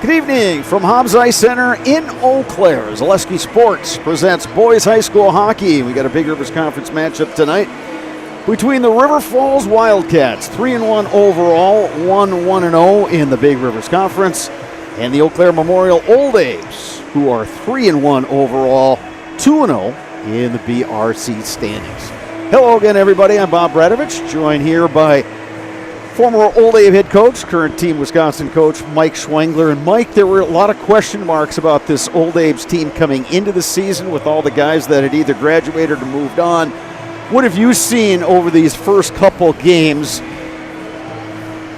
Good evening from Hobbs Ice Center in Eau Claire. Zaleski Sports presents boys high school hockey. We got a Big Rivers Conference matchup tonight between the River Falls Wildcats, 3-1 overall, 1-1-0 in the Big Rivers Conference, and the Eau Claire Memorial Old A's, who are 3-1 overall, 2-0 in the BRC standings. Hello again, everybody. I'm Bob Bradovich, joined here by former Old Abe head coach, current Team Wisconsin coach Mike Schwengler. And Mike, there were a lot of question marks about this Old Abe's team coming into the season with all the guys that had either graduated or moved on. What have you seen over these first couple games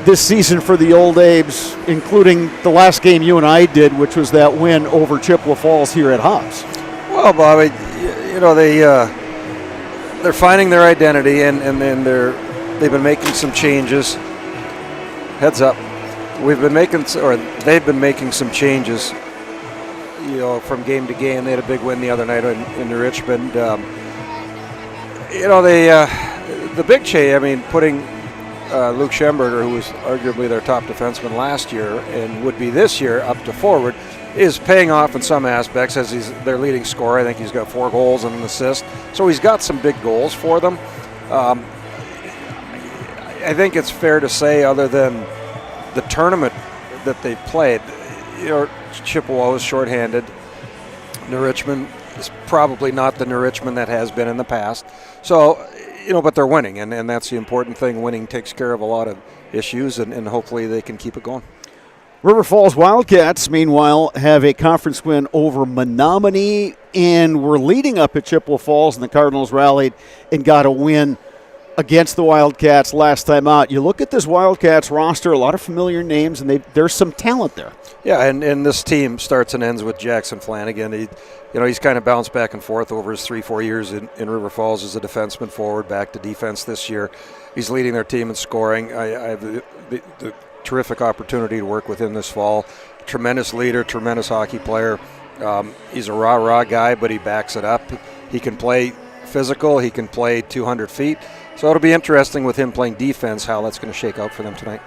this season for the Old Abe's, including the last game you and I did, which was that win over Chippewa Falls here at Hobbs? Well, Bobby, you know, they're finding their identity, and they've been making some changes. Heads up, they've been making some changes. You know, from game to game. They had a big win the other night in Richmond. You know, the big change. I mean, putting Luke Schemberger, who was arguably their top defenseman last year and would be this year, up to forward, is paying off in some aspects as he's their leading scorer. I think he's got 4 goals and an assist. So he's got some big goals for them. I think it's fair to say, other than the tournament that they played, you know, Chippewa was shorthanded. New Richmond is probably not the New Richmond that has been in the past. So, you know, but they're winning, and that's the important thing. Winning takes care of a lot of issues, and hopefully they can keep it going. River Falls Wildcats, meanwhile, have a conference win over Menominee, and were leading up at Chippewa Falls, and the Cardinals rallied and got a win against the Wildcats last time out. You look at this Wildcats roster, a lot of familiar names, and there's some talent there. Yeah, and this team starts and ends with Jackson Flanagan. He's kind of bounced back and forth over his 3-4 years in River Falls as a defenseman forward, back to defense this year. He's leading their team in scoring. I have the terrific opportunity to work with him this fall. Tremendous leader, tremendous hockey player. He's a rah-rah guy, but he backs it up. He can play physical. He can play 200 feet. So it'll be interesting with him playing defense, how that's going to shake out for them tonight.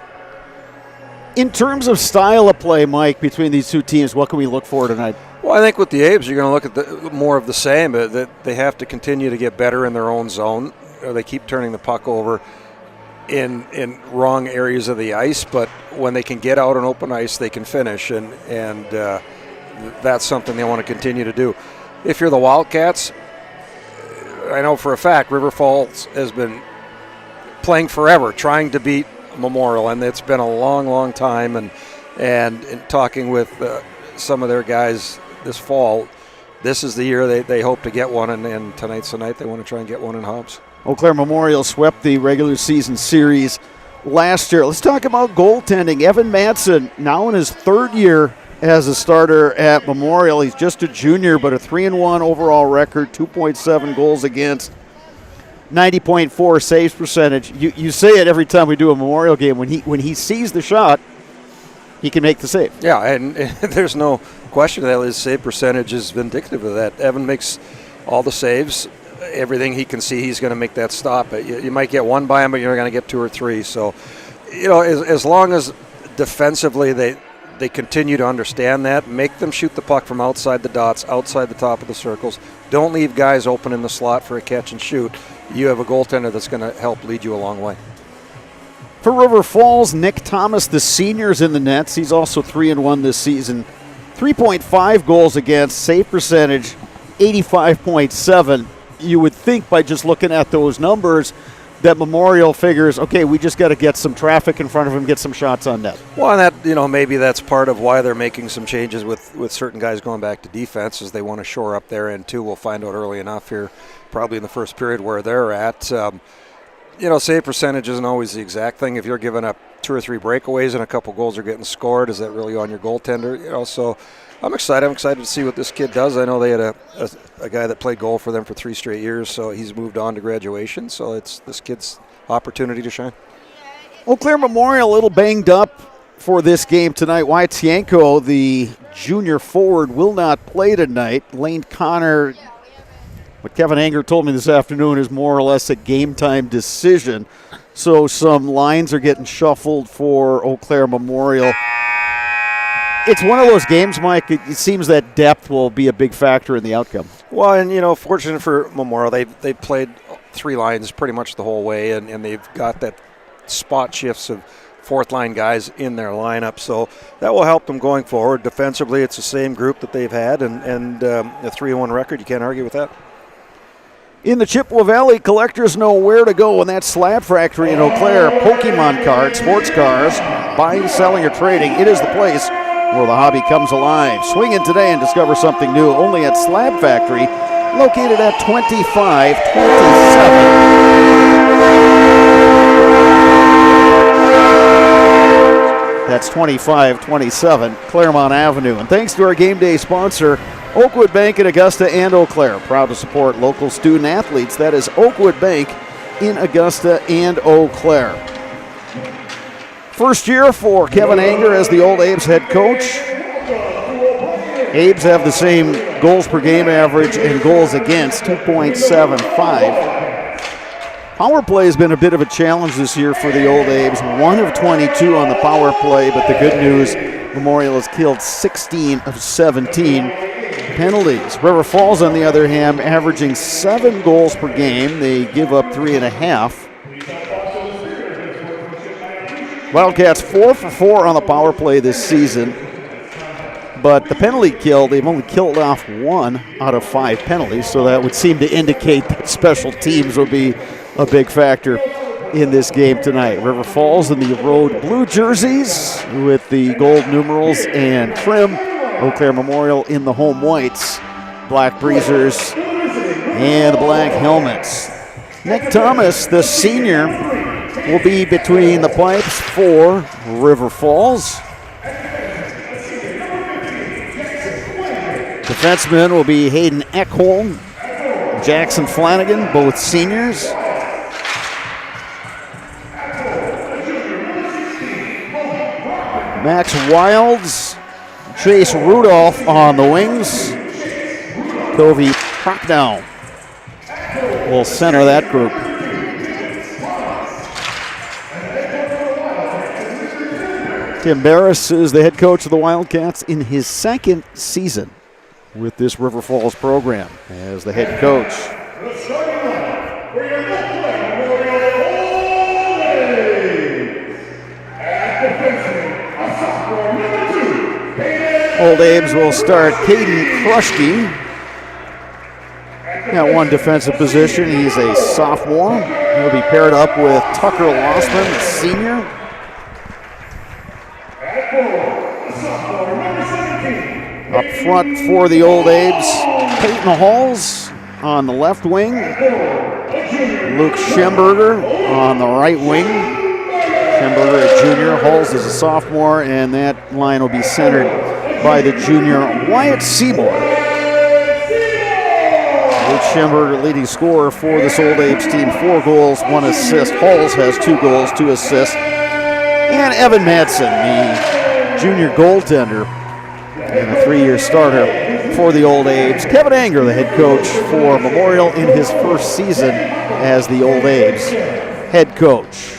In terms of style of play, Mike, between these two teams, what can we look for tonight? Well, I think with the Abes, you're going to look at more of the same. That they have to continue to get better in their own zone. They keep turning the puck over in wrong areas of the ice, but when they can get out on open ice, they can finish, and that's something they want to continue to do. If you're the Wildcats, I know for a fact River Falls has been playing forever, trying to beat Memorial, and it's been a long, long time. And in talking with some of their guys this fall, this is the year they hope to get one, and tonight's the night they want to try and get one in Hobbs. Eau Claire Memorial swept the regular season series last year. Let's talk about goaltending. Evan Madsen, now in his 3rd year as a starter at Memorial. He's just a junior, but a 3-1 overall record, 2.7 goals against, 90.4 saves percentage. You say it every time we do a Memorial game. When he sees the shot, he can make the save. Yeah, and there's no question that his save percentage is indicative of that. Evan makes all the saves. Everything he can see, he's going to make that stop. You might get one by him, but you're going to get 2 or 3. So, you know, as long as defensively they continue to understand that, make them shoot the puck from outside the dots, outside the top of the circles. Don't leave guys open in the slot for a catch and shoot. You have a goaltender that's going to help lead you a long way. For River Falls, Nick Thomas, the senior's in the nets. He's also 3-1 this season. 3.5 goals against, save percentage 85.7. You would think by just looking at those numbers that Memorial figures, okay, we just got to get some traffic in front of him, get some shots on net. Well, and that, maybe that's part of why they're making some changes with certain guys going back to defense, is they want to shore up their end too. We'll find out early enough here, probably in the first period, where they're at. Save percentage isn't always the exact thing. If you're giving up 2 or 3 breakaways and a couple goals are getting scored, is that really on your goaltender? So I'm excited. I'm excited to see what this kid does. I know they had a guy that played goal for them for 3 straight years, so he's moved on to graduation. So it's this kid's opportunity to shine. Eau Claire Memorial a little banged up for this game tonight. Wyatt Tienko, the junior forward, will not play tonight. Lane Connor, what Kevin Anger told me this afternoon, is more or less a game-time decision. So some lines are getting shuffled for Eau Claire Memorial. It's one of those games, Mike, it seems that depth will be a big factor in the outcome. Well, and, fortunate for Memorial, they played 3 lines pretty much the whole way, and they've got that spot shifts of fourth-line guys in their lineup, so that will help them going forward. Defensively, it's the same group that they've had, and a 3-1 record, you can't argue with that. In the Chippewa Valley, collectors know where to go in that Slab Factory in Eau Claire. Pokemon cards, sports cars, buying, selling, or trading, it is the place where the hobby comes alive. Swing in today and discover something new only at Slab Factory, located at 2527. That's 2527 Claremont Avenue. And thanks to our game day sponsor, Oakwood Bank in Augusta and Eau Claire. Proud to support local student athletes. That is Oakwood Bank in Augusta and Eau Claire. First year for Kevin Anger as the Old Abe's head coach. Abes have the same goals per game average and goals against, 2.75. Power play has been a bit of a challenge this year for the Old Abes. 1 of 22 on the power play, but the good news, Memorial has killed 16 of 17 penalties. River Falls, on the other hand, averaging 7 goals per game. They give up 3.5. Wildcats 4 for 4 on the power play this season, but the penalty kill, they've only killed off 1 out of 5 penalties, so that would seem to indicate that special teams will be a big factor in this game tonight. River Falls in the road blue jerseys with the gold numerals and trim. Eau Claire Memorial in the home whites, black breezers and the black helmets. Nick Thomas, the senior, will be between the pipes for River Falls. Defensemen will be Hayden Eckholm, Jackson Flanagan, both seniors. Max Wilds, Chase Rudolph on the wings. Covey Procknow will center that group. Tim Barris is the head coach of the Wildcats in his 2nd season with this River Falls program as the head coach. Old Abe's will start Caden Krushke at one defensive position. He's a sophomore. He'll be paired up with Tucker Lossman, senior. Up front for the Old Abe's, Peyton Halls on the left wing. Luke Schemberger on the right wing. Schemberger a junior, Halls is a sophomore, and that line will be centered by the junior Wyatt Seymour. Luke Schemberger, leading scorer for this Old Abe's team, 4 goals, 1 assist. Halls has 2 goals, 2 assists. And Evan Madsen, the junior goaltender and a 3-year starter for the Old Abe's. Kevin Anger, the head coach for Memorial in his 1st season as the Old Abe's head coach.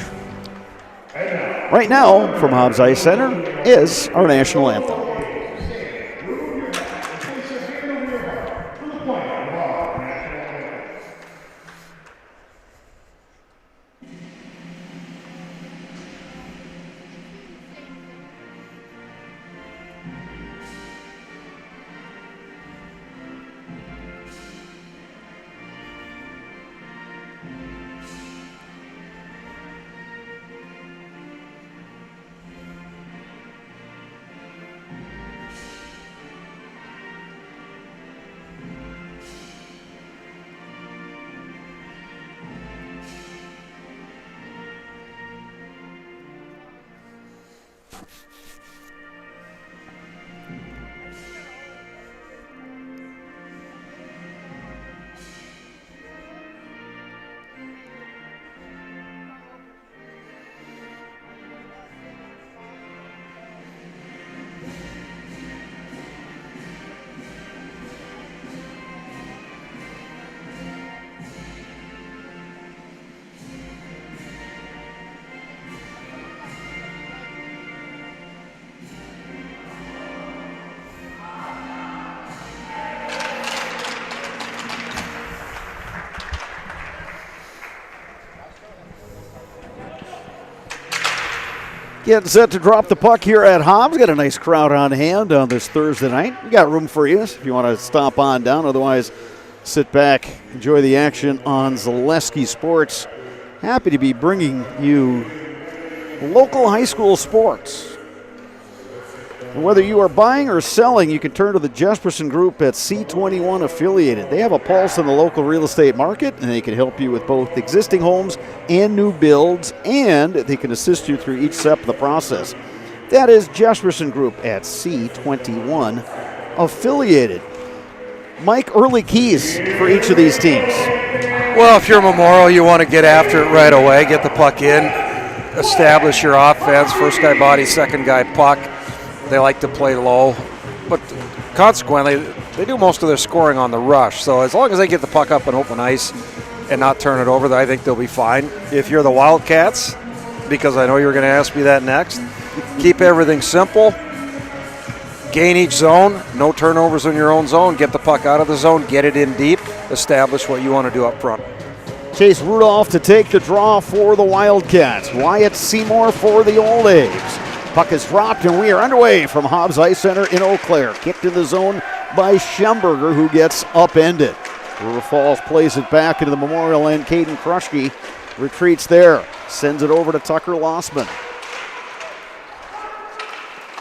Right now, from Hobbs Ice Center, is our national anthem. Getting set to drop the puck here at Hobbs. Got a nice crowd on hand on this Thursday night. We got room for you if you want to stop on down. Otherwise, sit back, enjoy the action on Zaleski Sports. Happy to be bringing you local high school sports. And whether you are buying or selling, you can turn to the Jesperson Group at C21 Affiliated. They have a pulse in the local real estate market, and they can help you with both existing homes and new builds, and they can assist you through each step of the process. That is Jesperson Group at C21 Affiliated. Mike, early keys for each of these teams. Well, if you're Memorial, you want to get after it right away, get the puck in, establish your offense, first guy body, second guy puck. They like to play low, but consequently, they do most of their scoring on the rush. So as long as they get the puck up in open ice and not turn it over, I think they'll be fine. If you're the Wildcats, because I know you're going to ask me that next, keep everything simple. Gain each zone, no turnovers in your own zone, get the puck out of the zone, get it in deep, establish what you want to do up front. Chase Rudolph to take the draw for the Wildcats. Wyatt Seymour for the Old A's. Puck is dropped, and we are underway from Hobbs Ice Center in Eau Claire. Kicked in the zone by Schemberger, who gets upended. River Falls plays it back into the Memorial end. Caden Kruschke retreats there. Sends it over to Tucker Lossman.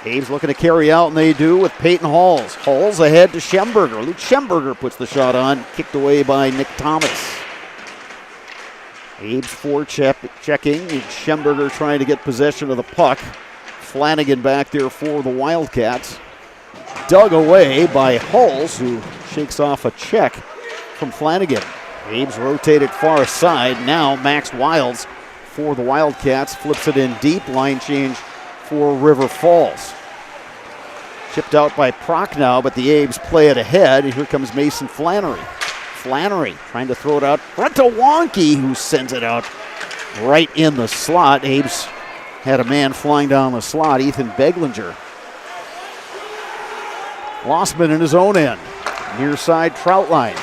Abe's looking to carry out, and they do with Peyton Halls. Halls ahead to Schemberger. Luke Schemberger puts the shot on. Kicked away by Nick Thomas. Abe's checking, and Schemberger trying to get possession of the puck. Flanagan back there for the Wildcats. Dug away by Hulls, who shakes off a check from Flanagan. Abe's rotated far side. Now Max Wilds for the Wildcats. Flips it in deep. Line change for River Falls. Chipped out by Prochnow, but the Abes play it ahead. And here comes Mason Flannery. Flannery trying to throw it out front to Wonky, who sends it out right in the slot. Abes had a man flying down the slot, Ethan Beglinger. Lossman in his own end. Near side, Troutline.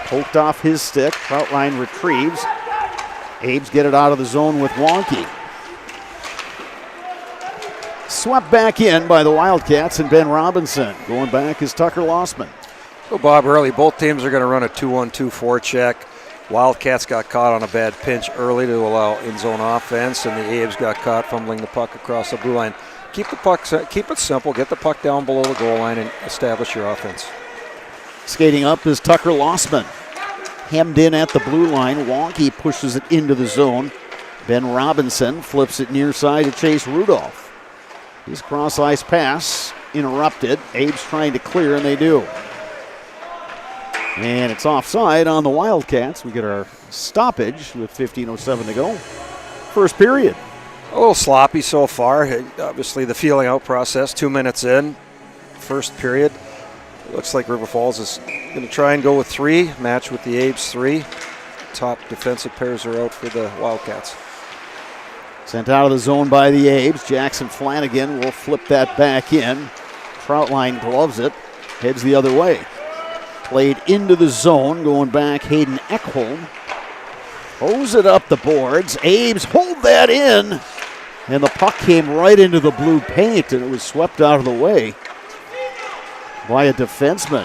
Poked off his stick. Troutline retrieves. Abes get it out of the zone with Wonky. Swept back in by the Wildcats and Ben Robinson. Going back is Tucker Lossman. So Bob, early, both teams are going to run a 2-1-2 forecheck. Wildcats got caught on a bad pinch early to allow in-zone offense, and the Abes got caught fumbling the puck across the blue line. Keep it simple, get the puck down below the goal line, and establish your offense. Skating up is Tucker Lossman. Hemmed in at the blue line. Wonky pushes it into the zone. Ben Robinson flips it near side to Chase Rudolph. His cross-ice pass interrupted. Abes trying to clear, and they do. And it's offside on the Wildcats. We get our stoppage with 15:07 to go. First period. A little sloppy so far. Obviously the feeling out process, 2 minutes in, first period. Looks like River Falls is going to try and go with 3, match with the Abes 3. Top defensive pairs are out for the Wildcats. Sent out of the zone by the Abes. Jackson Flanagan will flip that back in. Troutline gloves it, heads the other way. Played into the zone, going back, Hayden Ekholm. Throws it up the boards. Abes hold that in. And the puck came right into the blue paint, and it was swept out of the way by a defenseman.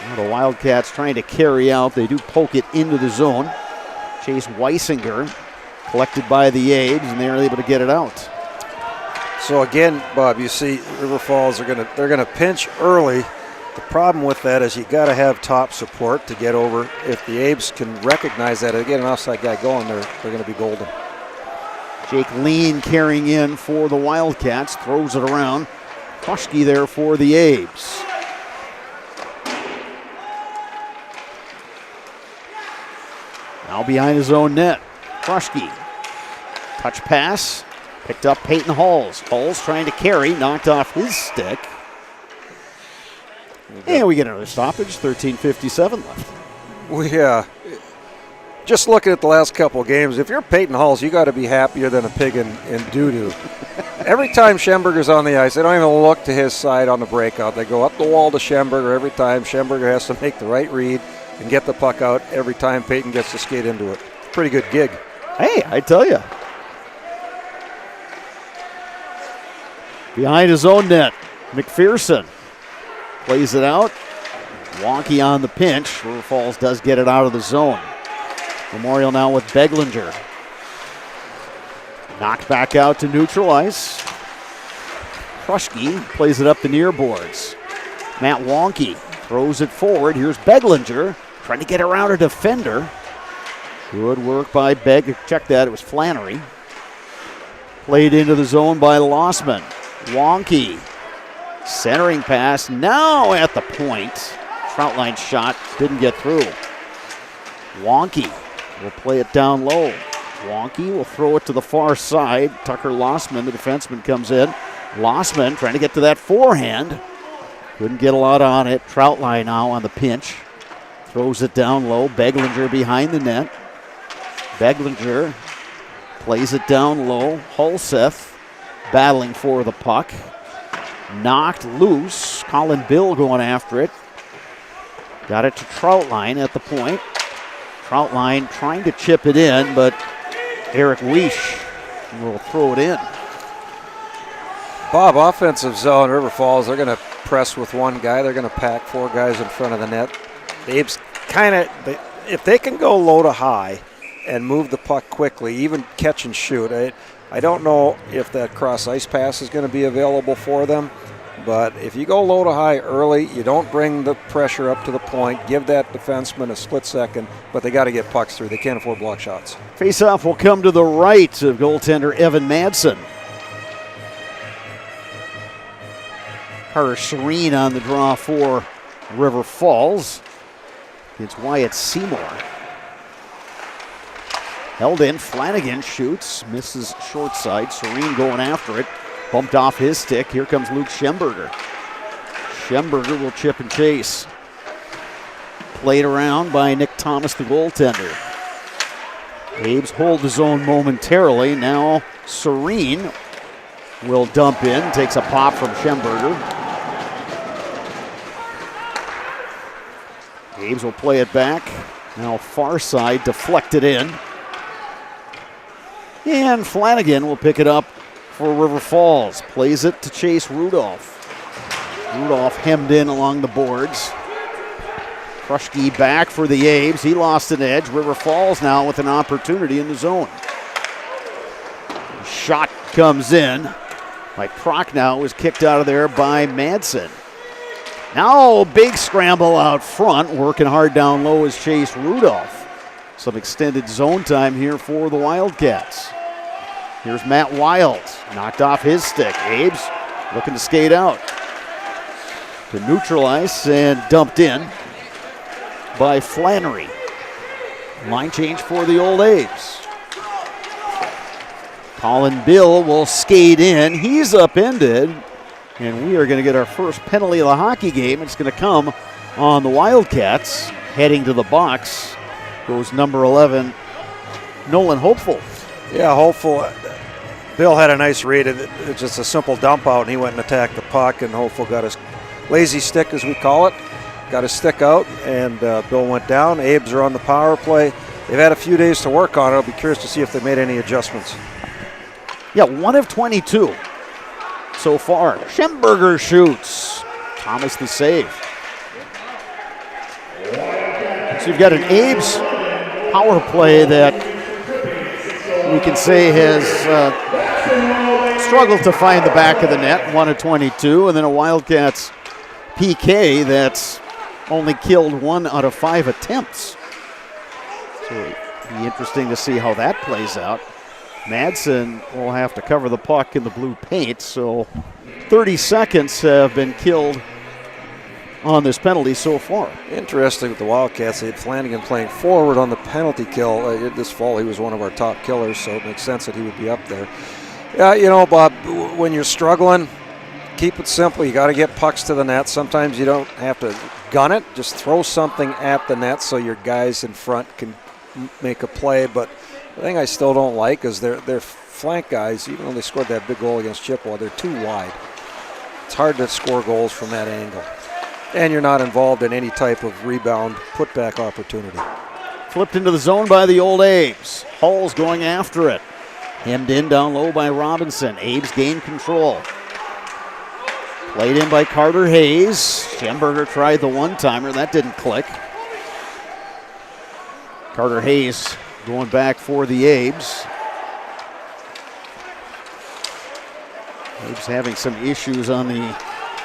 Now the Wildcats trying to carry out. They do poke it into the zone. Chase Weisinger collected by the Abes, and they're able to get it out. So again, Bob, you see River Falls they're gonna pinch early. The problem with that is you got to have top support to get over. If the Abes can recognize that and get an offside guy going, they're going to be golden. Jake Lean carrying in for the Wildcats, throws it around. Kruschke there for the Abes. Now behind his own net, Kruschke. Touch pass, picked up Peyton Halls. Halls trying to carry, knocked off his stick. And we get another stoppage, 13:57 left. Just looking at the last couple of games, if you're Peyton Halls, you got to be happier than a pig in doo-doo. Every time Schemberger's on the ice, they don't even look to his side on the breakout. They go up the wall to Schemberger every time. Schemberger has to make the right read and get the puck out every time Peyton gets to skate into it. Pretty good gig. Hey, I tell you. Behind his own net, McPherson plays it out. Wonky on the pinch. River Falls does get it out of the zone. Memorial now with Beglinger. Knocked back out to neutral ice. Kruschke plays it up the near boards. Matt Wonky throws it forward. Here's Beglinger trying to get around a defender. Good work by check that, it was Flannery. Played into the zone by Lossman. Wonky, centering pass, now at the point. Troutline shot, didn't get through. Wonky will play it down low. Wonky will throw it to the far side. Tucker Lossman, the defenseman, comes in. Lossman trying to get to that forehand. Couldn't get a lot on it. Troutline now on the pinch. Throws it down low. Beglinger behind the net. Beglinger plays it down low. Hulseth battling for the puck. Knocked loose. Colin Bill going after it. Got it to Troutline at the point. Troutline trying to chip it in, but Eric Weish will throw it in. Bob, offensive zone, River Falls, they're going to press with one guy. They're going to pack four guys in front of the net. Dave's if they can go low to high and move the puck quickly, even catch and shoot, I don't know if that cross ice pass is going to be available for them. But if you go low to high early, you don't bring the pressure up to the point, give that defenseman a split second, but they got to get pucks through. They can't afford block shots. Face-off will come to the right of goaltender Evan Madsen. Carter Serene on the draw for River Falls. It's Wyatt Seymour. Held in, Flanagan shoots, misses short side. Serene going after it. Bumped off his stick. Here comes Luke Schemberger. Schemberger will chip and chase. Played around by Nick Thomas, the goaltender. Abe's hold the zone momentarily. Now Serene will dump in. Takes a pop from Schemberger. Abe's will play it back. Now far side, deflected in. And Flanagan will pick it up for River Falls. Plays it to Chase Rudolph. Rudolph hemmed in along the boards. Kruschke back for the Abes. He lost an edge. River Falls now with an opportunity in the zone. Shot comes in by Prochnow, was kicked out of there by Madsen. Now big scramble out front. Working hard down low is Chase Rudolph. Some extended zone time here for the Wildcats. Here's Matt Wild, knocked off his stick. Abes looking to skate out. To neutralize and dumped in by Flannery. Line change for the Old Abes. Colin Bill will skate in. He's upended, and we are going to get our first penalty of the hockey game. It's going to come on the Wildcats. Heading to the box goes number 11, Nolan Hopeful. Yeah, Hopeful. Bill had a nice read. It's just a simple dump out, and he went and attacked the puck, and Hopeful got his lazy stick, as we call it. Got his stick out, and Bill went down. Abes are on the power play. They've had a few days to work on it. I'll be curious to see if they made any adjustments. Yeah, 1 of 22 so far. Schemberger shoots. Thomas the save. So you've got an Abes power play that we can say has struggled to find the back of the net, 1 of 22, and then a Wildcats PK that's only killed 1 out of 5 attempts. So it'll be interesting to see how that plays out. Madsen will have to cover the puck in the blue paint, so 30 seconds have been killed on this penalty so far. Interesting with the Wildcats. They had Flanagan playing forward on the penalty kill. This fall he was one of our top killers, so it makes sense that he would be up there. Yeah, you know, Bob, when you're struggling, keep it simple. You got to get pucks to the net. Sometimes you don't have to gun it. Just throw something at the net so your guys in front can make a play. But the thing I still don't like is their flank guys, even though they scored that big goal against Chippewa, they're too wide. It's hard to score goals from that angle. And you're not involved in any type of rebound putback opportunity. Flipped into the zone by the Old Abes. Hall's going after it. Hemmed in down low by Robinson. Abes gain control. Played in by Carter Hayes. Schemberger tried the one-timer. That didn't click. Carter Hayes going back for the Abes. Abes having some issues on the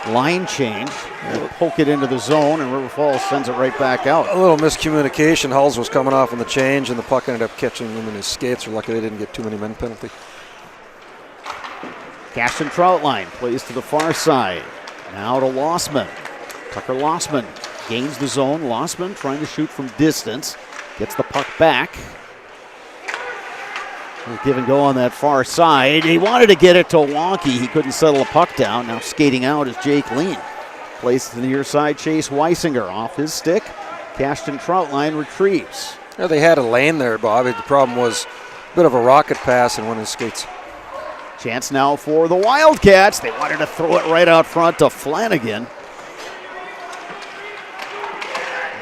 line change. They'll poke it into the zone, and River Falls sends it right back out. A little miscommunication. Hulls was coming off on the change, and the puck ended up catching him in his skates. We're lucky they didn't get too many men penalty. Cashton Troutline plays to the far side. Now to Lossman. Tucker Lossman gains the zone. Lossman trying to shoot from distance. Gets the puck back. Give and go on that far side. He wanted to get it to Wonky. He couldn't settle the puck down. Now skating out is Jake Lean. Plays to the near side. Chase Weisinger off his stick. Cashton Troutline retrieves. Yeah, they had a lane there, Bob. The problem was a bit of a rocket pass and one of his skates. Chance now for the Wildcats. They wanted to throw it right out front to Flanagan.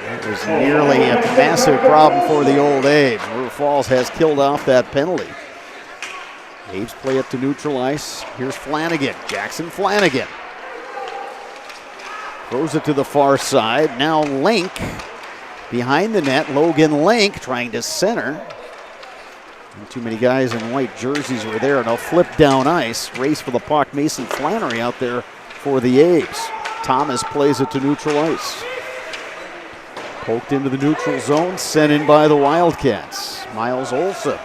It was nearly a massive problem for the Old Abes. River Falls has killed off that penalty. Abes play it to neutral ice. Here's Flanagan, Jackson Flanagan. Throws it to the far side. Now Link behind the net. Logan Link trying to center. And too many guys in white jerseys were there. Now flip down ice. Race for the puck. Mason Flannery out there for the Abes. Thomas plays it to neutral ice. Poked into the neutral zone, sent in by the Wildcats. Miles Olson,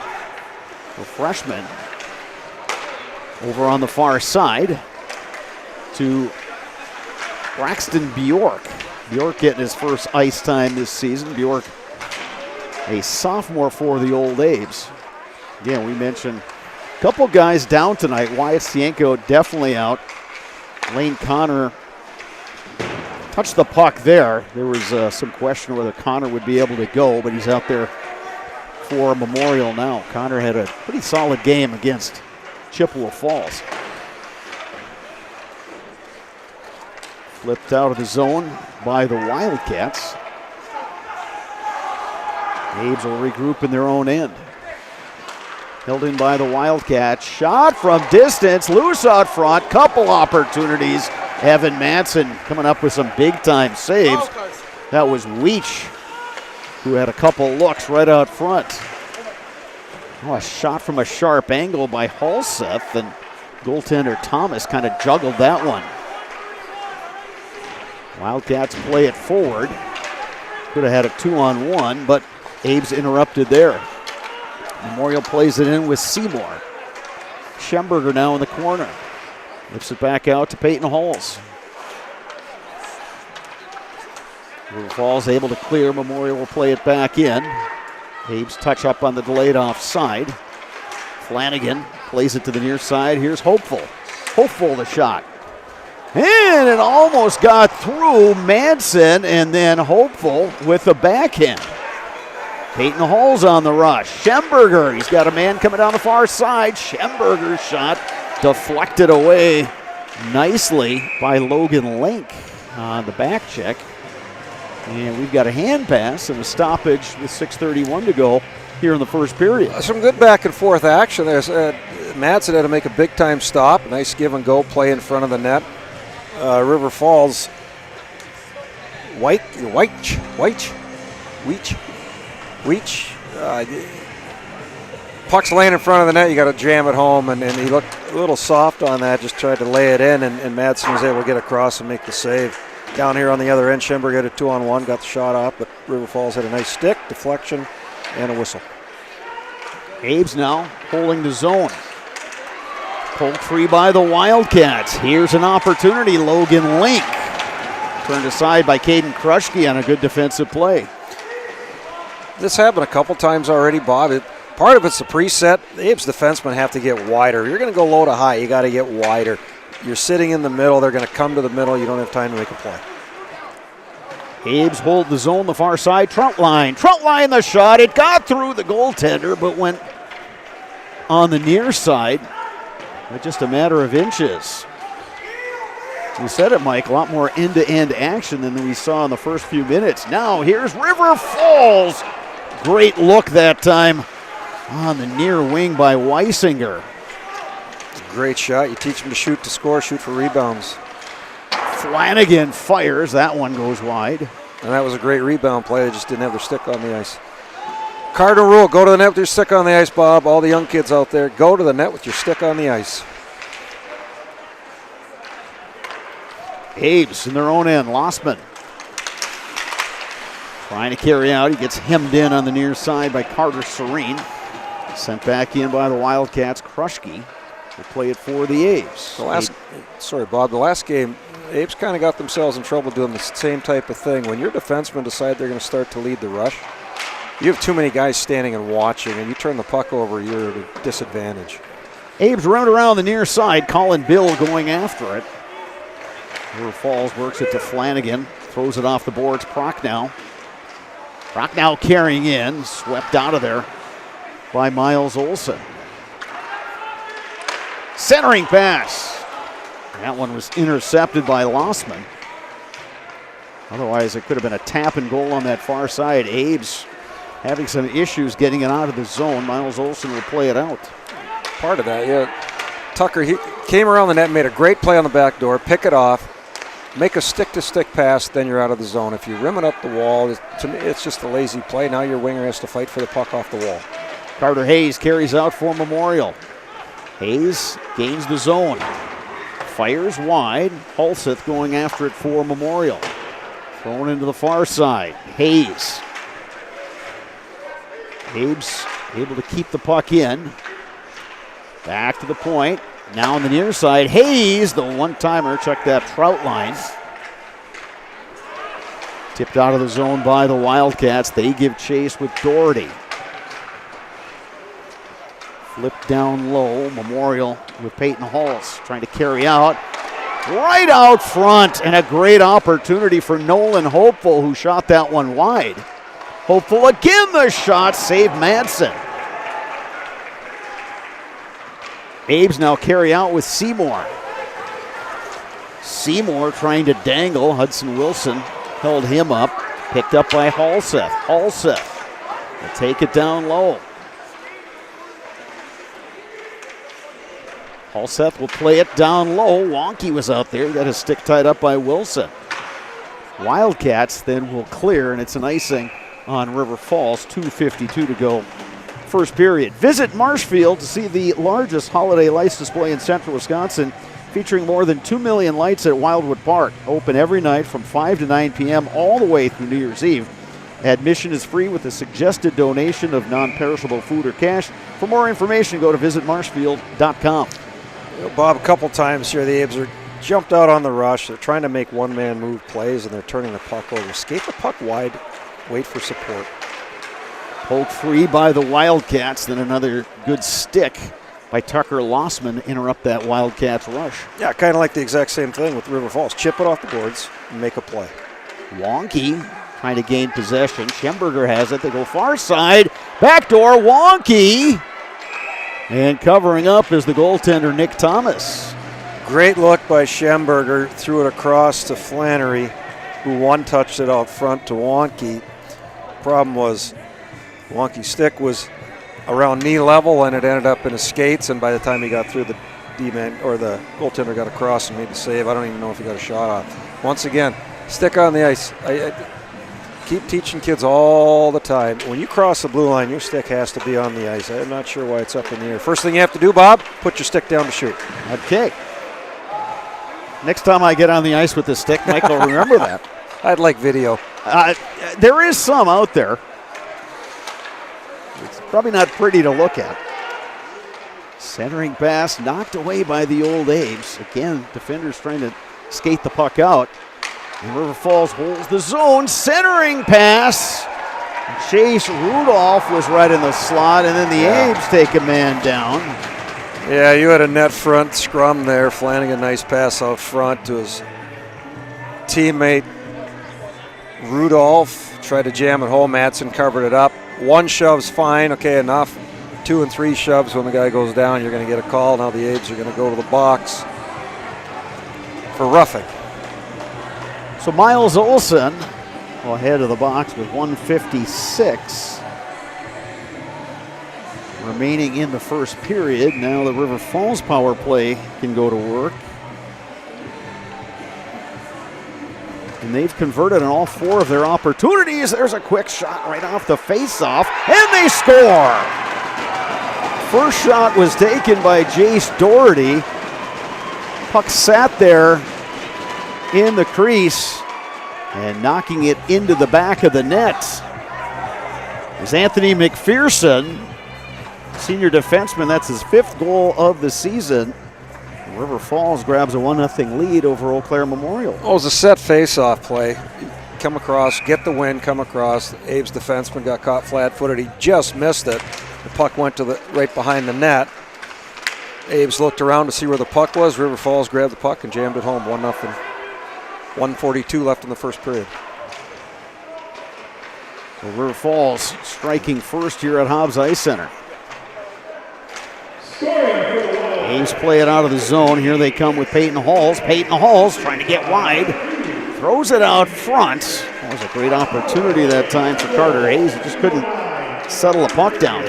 the freshman, over on the far side to Braxton Bjork. Bjork getting his first ice time this season. Bjork, a sophomore for the Old Abes. Again, we mentioned a couple guys down tonight. Wyatt Stienko definitely out. Lane Connor touched the puck there. There was some question whether Connor would be able to go, but he's out there for Memorial now. Connor had a pretty solid game against Chippewa Falls. Flipped out of the zone by the Wildcats. Abes will regroup in their own end. Held in by the Wildcats. Shot from distance, loose out front. Couple opportunities. Evan Madsen coming up with some big-time saves. That was Weech, who had a couple looks right out front. Oh, a shot from a sharp angle by Halseth, and goaltender Thomas kind of juggled that one. Wildcats play it forward. Could have had a 2-on-1, but Abes interrupted there. Memorial plays it in with Seymour. Schemberger now in the corner. Lifts it back out to Peyton Halls. River Falls able to clear. Memorial will play it back in. Abes touch up on the delayed offside. Flanagan plays it to the near side. Here's Hopeful. Hopeful the shot. And it almost got through Madsen, and then Hopeful with the backhand. Peyton Hall's on the rush. Schemberger, he's got a man coming down the far side. Schemberger's shot deflected away nicely by Logan Link on the back check. And we've got a hand pass and a stoppage with 6:31 to go here in the first period. Some good back and forth action there. Madsen had to make a big time stop. Nice give and go play in front of the net. River Falls, Weech. Puck's laying in front of the net. You got to jam it home, and he looked a little soft on that. Just tried to lay it in, and Madsen was able to get across and make the save. Down here on the other end, Schemberger had a 2-on-1, got the shot off, but River Falls had a nice stick, deflection, and a whistle. Abes now holding the zone. Pulled free by the Wildcats. Here's an opportunity. Logan Link turned aside by Caden Kruschke on a good defensive play. This happened a couple times already, Bob. Part of it's the preset. The Abes defensemen have to get wider. You're going to go low to high. You got to get wider. You're sitting in the middle. They're going to come to the middle. You don't have time to make a play. Abes hold the zone, the far side. Troutline the shot. It got through the goaltender, but went on the near side by just a matter of inches. You said it, Mike, a lot more end-to-end action than we saw in the first few minutes. Now here's River Falls. Great look that time on the near wing by Weisinger. Great shot. You teach them to shoot to score, shoot for rebounds. Flanagan fires. That one goes wide. And that was a great rebound play. They just didn't have their stick on the ice. Cardinal rule, go to the net with your stick on the ice, Bob. All the young kids out there, go to the net with your stick on the ice. Abe's in their own end. Lossman trying to carry out. He gets hemmed in on the near side by Carter Serene. Sent back in by the Wildcats. Krushke will play it for the Abe's. The last game, Abe's kind of got themselves in trouble doing the same type of thing. When your defensemen decide they're going to start to lead the rush, you have too many guys standing and watching, and you turn the puck over, you're at a disadvantage. Abe's running around the near side. Colin Bill going after it. River Falls works it to Flanagan. Throws it off the boards. Prochnow. Prochnow carrying in. Swept out of there by Miles Olson. Centering pass. That one was intercepted by Lossman. Otherwise, it could have been a tap and goal on that far side. Abe's having some issues getting it out of the zone. Miles Olson will play it out. Part of that, yeah. Tucker, he came around the net, made a great play on the back door, pick it off, make a stick-to-stick pass, then you're out of the zone. If you rim it up the wall, to me, it's just a lazy play. Now your winger has to fight for the puck off the wall. Carter Hayes carries out for Memorial. Hayes gains the zone. Fires wide. Hulseth going after it for Memorial. Thrown into the far side. Hayes. Abe's able to keep the puck in. Back to the point. Now on the near side. Hayes, the one-timer. Check that Trout line. Tipped out of the zone by the Wildcats. They give chase with Doherty. Flipped down low. Memorial with Peyton Hulse trying to carry out. Right out front, and a great opportunity for Nolan Hopeful, who shot that one wide. Hopeful again, the shot, saved Madsen. Abe's now carry out with Seymour. Seymour trying to dangle. Hudson Wilson held him up. Picked up by Hulseth. Hulseth will take it down low. Hulseth will play it down low. Wonky was out there. He got his stick tied up by Wilson. Wildcats then will clear, and it's an icing on River Falls. 2:52 to go. First period. Visit Marshfield to see the largest holiday lights display in central Wisconsin, featuring more than 2 million lights at Wildwood Park. Open every night from 5 to 9 p.m. all the way through New Year's Eve. Admission is free with a suggested donation of non-perishable food or cash. For more information, go to visitmarshfield.com. Bob, a couple times here, the Abes are jumped out on the rush. They're trying to make one-man move plays, and they're turning the puck over. Skate the puck wide, wait for support. Poke free by the Wildcats, then another good stick by Tucker Lossman interrupt that Wildcats rush. Yeah, kind of like the exact same thing with River Falls. Chip it off the boards and make a play. Wonky trying to gain possession. Schemberger has it. They go far side. Backdoor, Wonky. And covering up is the goaltender, Nick Thomas. Great look by Schemberger. Threw it across to Flannery, who one-touched it out front to Wonky. Problem was, Wonky's stick was around knee level, and it ended up in his skates, and by the time he got through, the D-man or the goaltender got across and made the save. I don't even know if he got a shot off. Once again, stick on the ice. I keep teaching kids all the time. When you cross the blue line, your stick has to be on the ice. I'm not sure why it's up in the air. First thing you have to do, Bob, put your stick down to shoot. Okay. Next time I get on the ice with the stick, Mike will remember that. I'd like video. There is some out there. It's probably not pretty to look at. Centering pass knocked away by the old Abes. Again, defenders trying to skate the puck out. And River Falls holds the zone. Centering pass. Chase Rudolph was right in the slot, and then the Abes take a man down. Yeah, you had a net front scrum there. Flanagan, nice pass out front to his teammate Rudolph. Tried to jam it home. Madsen covered it up. One shove's fine. Okay, enough. 2 and 3 shoves when the guy goes down, you're going to get a call. Now the Abes are going to go to the box for roughing. So Miles Olson ahead of the box with 1:56 remaining in the first period. Now the River Falls power play can go to work. and they've converted on all 4 of their opportunities. There's a quick shot right off the face-off, and they score! First shot was taken by Jace Doherty. Puck sat there in the crease, and knocking it into the back of the net is Anthony McPherson, senior defenseman. That's his 5th goal of the season. River Falls grabs a 1-0 lead over Eau Claire Memorial. Oh, it was a set face-off play. Come across, get the win, come across. Abe's defenseman got caught flat-footed. He just missed it. The puck went to right behind the net. Abe's looked around to see where the puck was. River Falls grabbed the puck and jammed it home, 1-0. 1:42 left in the first period. So River Falls striking first here at Hobbs Ice Center. Ames play it out of the zone. Here they come with Peyton Halls. Peyton Halls trying to get wide. Throws it out front. That was a great opportunity that time for Carter Hayes. He just couldn't settle the puck down.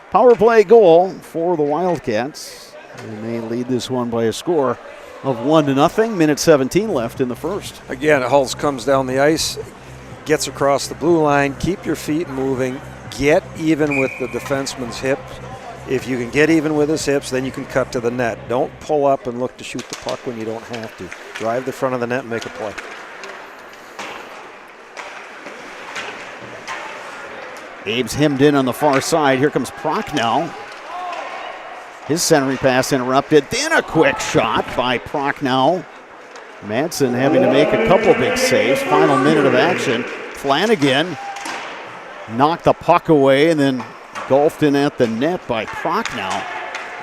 Power play goal for the Wildcats. And they lead this one by a score of 1-0. Minute 17 left in the first. Again, Hulls comes down the ice, gets across the blue line. Keep your feet moving. Get even with the defenseman's hip. If you can get even with his hips, then you can cut to the net. Don't pull up and look to shoot the puck when you don't have to. Drive the front of the net and make a play. Abe's hemmed in on the far side. Here comes Prochnow. His centering pass interrupted. Then a quick shot by Prochnow. Madsen having to make a couple big saves. Final minute of action. Flanagan knocked the puck away and then golfed in at the net by Prochnow.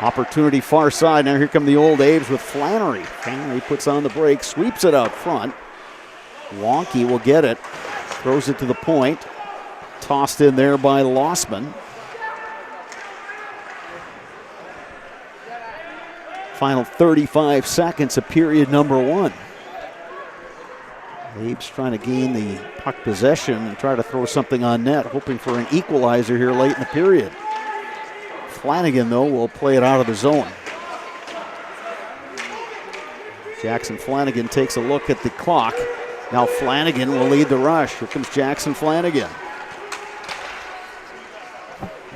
Opportunity far side. Now here come the old Abe's with Flannery. Flannery puts on the brake, sweeps it out front. Wonky will get it. Throws it to the point. Tossed in there by Lossman. Final 35 seconds of period number 1. Abe's trying to gain the puck possession and try to throw something on net, hoping for an equalizer here late in the period. Flanagan, though, will play it out of the zone. Jackson Flanagan takes a look at the clock. Now Flanagan will lead the rush. Here comes Jackson Flanagan.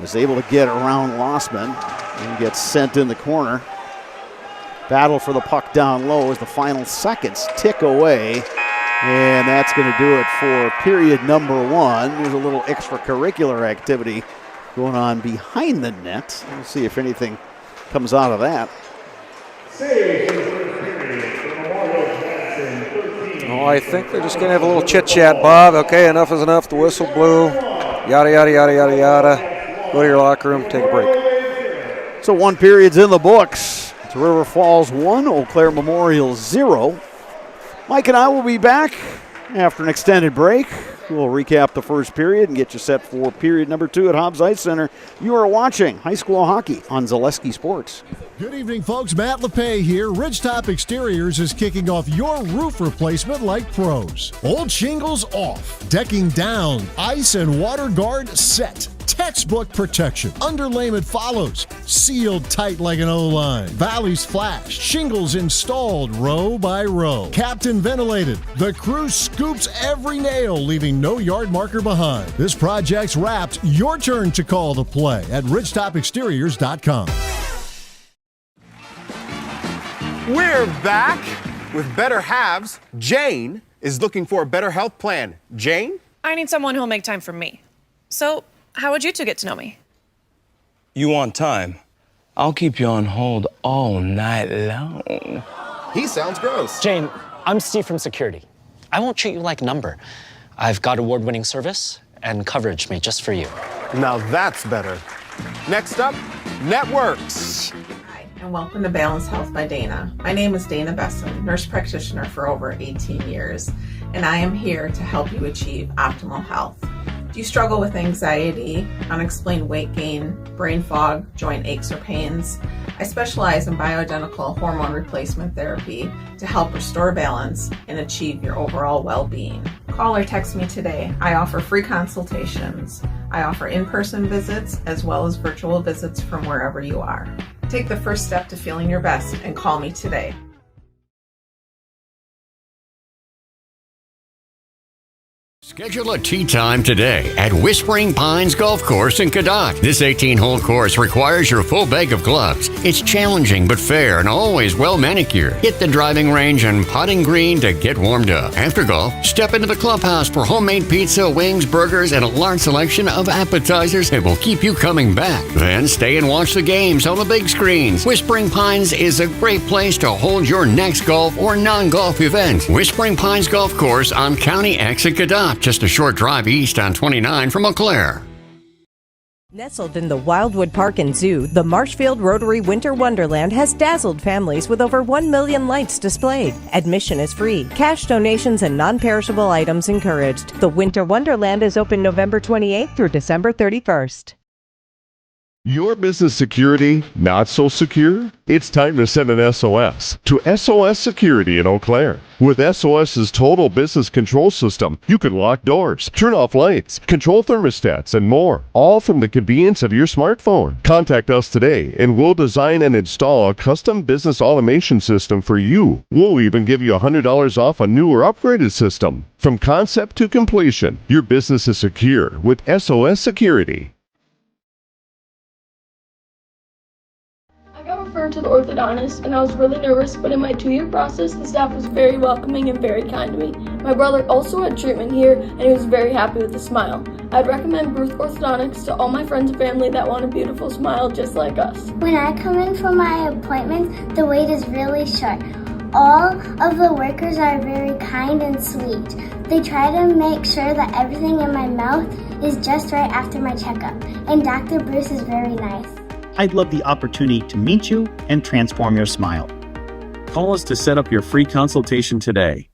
Was able to get around Lossman and gets sent in the corner. Battle for the puck down low as the final seconds tick away. And that's going to do it for period number 1. There's a little extracurricular activity going on behind the net. We'll see if anything comes out of that. Oh, I think they're just going to have a little chit-chat, Bob. Okay, enough is enough. The whistle blew. Yada, yada, yada, yada, yada. Go to your locker room, take a break. So 1 period's in the books. It's River Falls 1, Eau Claire Memorial 0. Mike and I will be back after an extended break. We'll recap the first period and get you set for period number 2 at Hobbs Ice Center. You are watching high school hockey on Zaleski Sports. Good evening, folks. Matt LePay here. Ridgetop Exteriors is kicking off your roof replacement like pros. Old shingles off, decking down, ice and water guard set. Textbook protection. Underlayment follows. Sealed tight like an O-line. Valleys flashed. Shingles installed row by row. Captain ventilated. The crew scoops every nail, leaving no yard marker behind. This project's wrapped. Your turn to call the play at ridgetopexteriors.com. We're back with Better Halves. Jane is looking for a better health plan. Jane? I need someone who'll make time for me. So, how would you two get to know me? You want time? I'll keep you on hold all night long. He sounds gross. Jane, I'm Steve from security. I won't treat you like a number. I've got award-winning service and coverage made just for you. Now that's better. Next up, networks. Hi, and welcome to Balanced Health by Dana. My name is Dana Besson, nurse practitioner for over 18 years, and I am here to help you achieve optimal health. Do you struggle with anxiety, unexplained weight gain, brain fog, joint aches or pains? I specialize in bioidentical hormone replacement therapy to help restore balance and achieve your overall well-being. Call or text me today. I offer free consultations. I offer in-person visits as well as virtual visits from wherever you are. Take the first step to feeling your best and call me today. Schedule a tee time today at Whispering Pines Golf Course in Cadott. This 18-hole course requires your full bag of gloves. It's challenging but fair and always well manicured. Hit the driving range and putting green to get warmed up. After golf, step into the clubhouse for homemade pizza, wings, burgers, and a large selection of appetizers that will keep you coming back. Then stay and watch the games on the big screens. Whispering Pines is a great place to hold your next golf or non-golf event. Whispering Pines Golf Course on County X at Cadott, just a short drive east on 29 from Eau Claire. Nestled in the Wildwood Park and Zoo, the Marshfield Rotary Winter Wonderland has dazzled families with over 1 million lights displayed. Admission is free. Cash donations and non-perishable items encouraged. The Winter Wonderland is open November 28th through December 31st. Your business security not so secure? It's time to send an SOS to SOS Security in Eau Claire. With SOS's total business control system, you can lock doors, turn off lights, control thermostats, and more, all from the convenience of your smartphone. Contact us today and we'll design and install a custom business automation system for you. We'll even give you $100 off a new or upgraded system. From concept to completion, your business is secure with SOS Security. I got referred to the orthodontist and I was really nervous, but in my 2-year process, the staff was very welcoming and very kind to me. My brother also had treatment here and he was very happy with the smile. I'd recommend Bruce Orthodontics to all my friends and family that want a beautiful smile just like us. When I come in for my appointment, the wait is really short. All of the workers are very kind and sweet. They try to make sure that everything in my mouth is just right after my checkup, and Dr. Bruce is very nice. I'd love the opportunity to meet you and transform your smile. Call us to set up your free consultation today.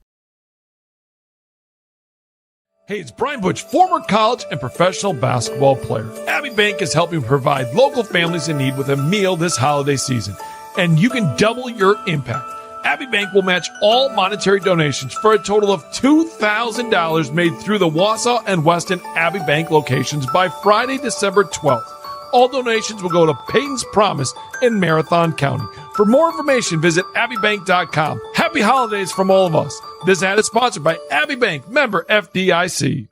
Hey, it's Brian Butch, former college and professional basketball player. Abbey Bank is helping provide local families in need with a meal this holiday season, and you can double your impact. Abbey Bank will match all monetary donations for a total of $2,000 made through the Wausau and Weston Abbey Bank locations by Friday, December 12th. All donations will go to Peyton's Promise in Marathon County. For more information, visit abbeybank.com. Happy holidays from all of us. This ad is sponsored by Abbey Bank, member FDIC.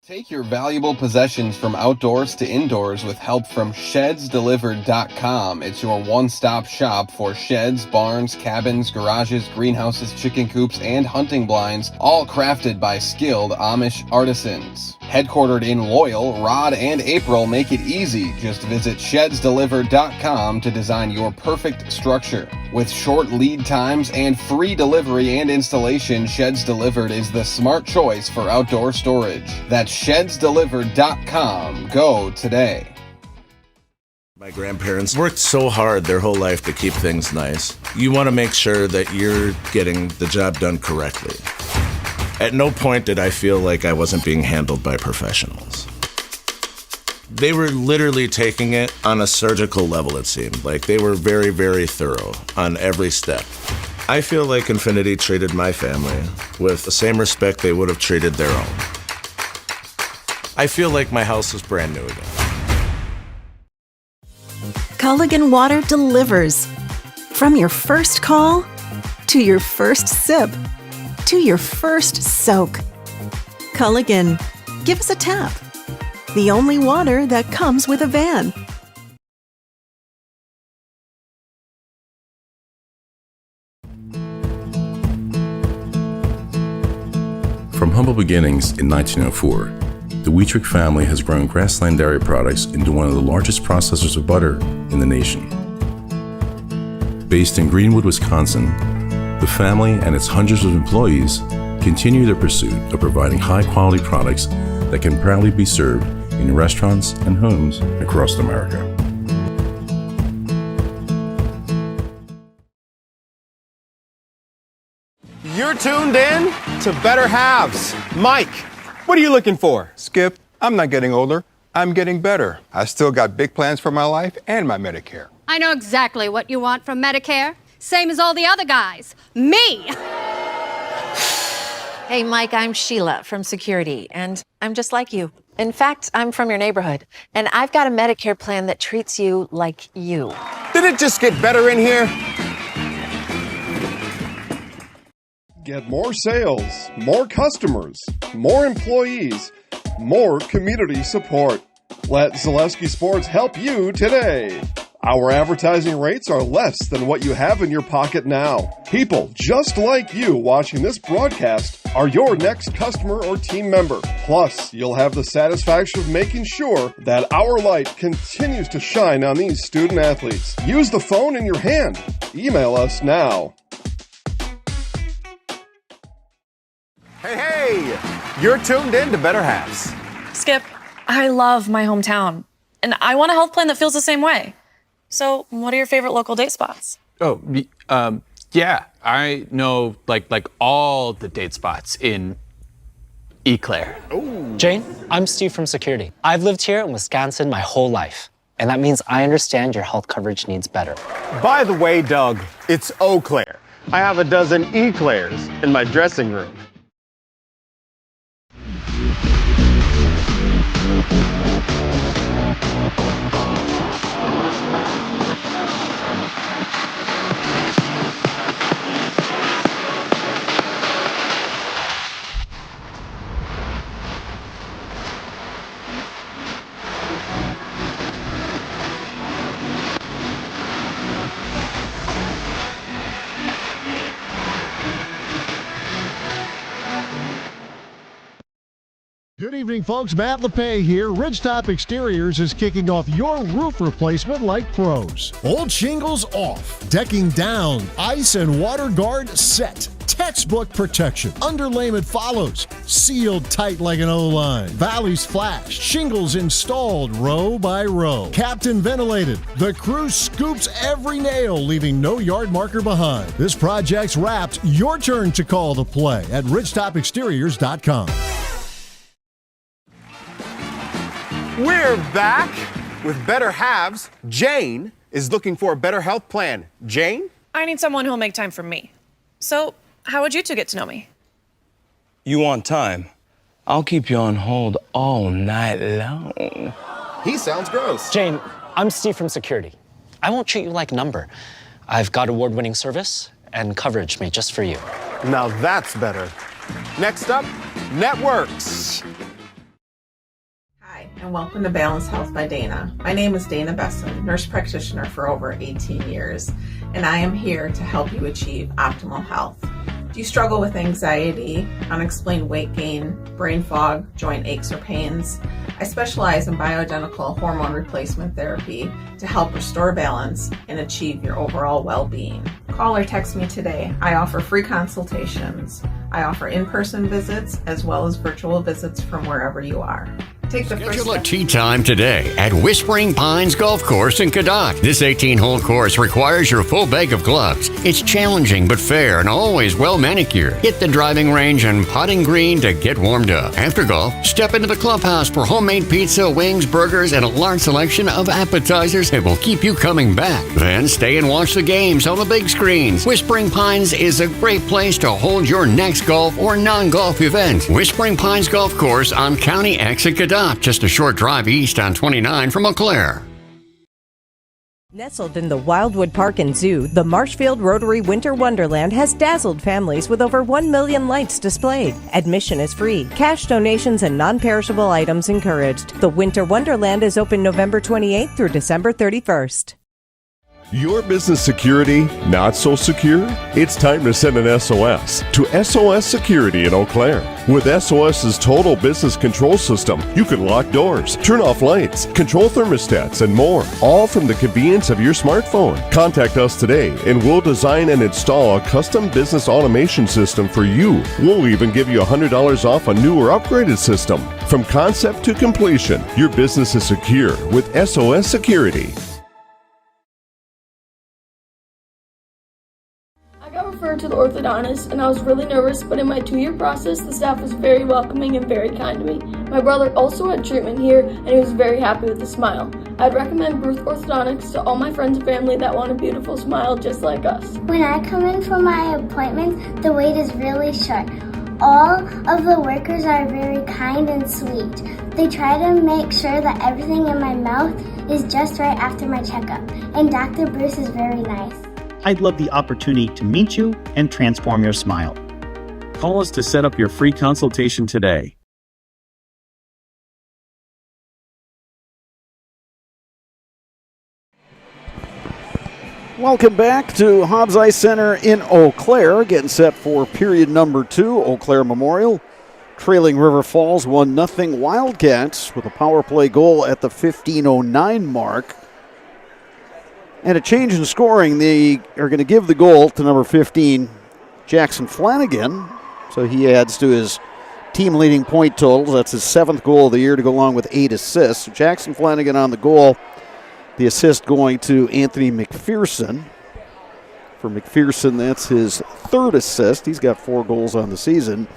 Take your valuable possessions from outdoors to indoors with help from ShedsDelivered.com. It's your one-stop shop for sheds, barns, cabins, garages, greenhouses, chicken coops, and hunting blinds, all crafted by skilled Amish artisans. Headquartered in Loyal, Rod and April make it easy. Just visit ShedsDelivered.com to design your perfect structure. With short lead times and free delivery and installation, Sheds Delivered is the smart choice for outdoor storage. That's ShedsDelivered.com. Go today. My grandparents worked so hard their whole life to keep things nice. You want to make sure that you're getting the job done correctly. At no point did I feel like I wasn't being handled by professionals. They were literally taking it on a surgical level, it seemed. Like they were very, very thorough on every step. I feel like Infinity treated my family with the same respect they would have treated their own. I feel like my house is brand new again. Culligan Water delivers. From your first call, to your first sip, to your first soak. Culligan, give us a tap. The only water that comes with a van. From humble beginnings in 1904, the Wheatrick family has grown Grassland Dairy Products into one of the largest processors of butter in the nation. Based in Greenwood, Wisconsin, the family and its hundreds of employees continue their pursuit of providing high-quality products that can proudly be served in restaurants and homes across America. You're tuned in to Better Halves. Mike, what are you looking for? Skip, I'm not getting older. I'm getting better. I still got big plans for my life and my Medicare. I know exactly what you want from Medicare. Same as all the other guys. Me! Hey, Mike, I'm Sheila from Security, and I'm just like you. In fact, I'm from your neighborhood, and I've got a Medicare plan that treats you like you. Did it just get better in here? Get more sales, more customers, more employees, more community support. Let Zaleski Sports help you today. Our advertising rates are less than what you have in your pocket now. People just like you watching this broadcast are your next customer or team member. Plus, you'll have the satisfaction of making sure that our light continues to shine on these student athletes. Use the phone in your hand. Email us now. Hey, you're tuned in to Better Halves. Skip, I love my hometown, and I want a health plan that feels the same way. So, what are your favorite local date spots? Oh, yeah, I know like all the date spots in Eau Claire. Jane, I'm Steve from security. I've lived here in Wisconsin my whole life, and that means I understand your health coverage needs better. By the way, Doug, it's Eau Claire. I have a dozen Eclairs in my dressing room. Good evening, folks. Matt LePay here. Ridgetop Exteriors is kicking off your roof replacement like pros. Old shingles off, decking down, ice and water guard set. Textbook protection. Underlayment follows. Sealed tight like an O-line. Valleys flashed. Shingles installed row by row. Captain ventilated. The crew scoops every nail, leaving no yard marker behind. This project's wrapped. Your turn to call the play at ridgetopexteriors.com. We're back with Better Halves. Jane is looking for a better health plan. Jane? I need someone who'll make time for me. So, how would you two get to know me? You want time? I'll keep you on hold all night long. He sounds gross. Jane, I'm Steve from security. I won't treat you like a number. I've got award-winning service and coverage made just for you. Now that's better. Next up, networks. Hi, and welcome to Balanced Health by Dana. My name is Dana Besson, nurse practitioner for over 18 years, and I am here to help you achieve optimal health. Do you struggle with anxiety, unexplained weight gain, brain fog, joint aches or pains? I specialize in bioidentical hormone replacement therapy to help restore balance and achieve your overall well-being. Call or text me today. I offer free consultations. I offer in-person visits as well as virtual visits from wherever you are. Take the Schedule a tee time today at Whispering Pines Golf Course in Cadoc. This 18-hole course requires your full bag of gloves. It's challenging but fair and always well manicured. Hit the driving range and putting green to get warmed up. After golf, step into the clubhouse for homemade pizza, wings, burgers, and a large selection of appetizers that will keep you coming back. Then stay and watch the games on the big screens. Whispering Pines is a great place to hold your next golf or non-golf event. Whispering Pines Golf Course on County Exit Cadoc. Just a short drive east on 29 from Eau Claire. Nestled in the Wildwood Park and Zoo, the Marshfield Rotary Winter Wonderland has dazzled families with over 1 million lights displayed. Admission is free. Cash donations and non-perishable items encouraged. The Winter Wonderland is open November 28th through December 31st. Your business security not so secure? It's time to send an SOS to SOS Security in Eau Claire. With SOS's total business control system, you can lock doors, turn off lights, control thermostats, and more, all from the convenience of your smartphone. Contact us today and we'll design and install a custom business automation system for you. We'll even give you $100 off a new or upgraded system. From concept to completion, your business is secure with SOS Security. I got referred to the orthodontist and I was really nervous, but in my 2-year process, the staff was very welcoming and very kind to me. My brother also had treatment here and he was very happy with the smile. I'd recommend Ruth Orthodontics to all my friends and family that want a beautiful smile just like us. When I come in for my appointment, the wait is really short. All of the workers are very kind and sweet. They try to make sure that everything in my mouth is just right after my checkup. And Dr. Bruce is very nice. I'd love the opportunity to meet you and transform your smile. Call us to set up your free consultation today. Welcome back to Hobbs Ice Center in Eau Claire. Getting set for period number 2, Eau Claire Memorial. Trailing River Falls 1-0 Wildcats with a power play goal at the 15:09 mark. And a change in scoring. They are going to give the goal to number 15, Jackson Flanagan. So he adds to his team-leading point totals. That's his 7th goal of the year to go along with 8 assists. So Jackson Flanagan on the goal. The assist going to Anthony McPherson. For McPherson, that's his 3rd assist. He's got 4 goals on the season.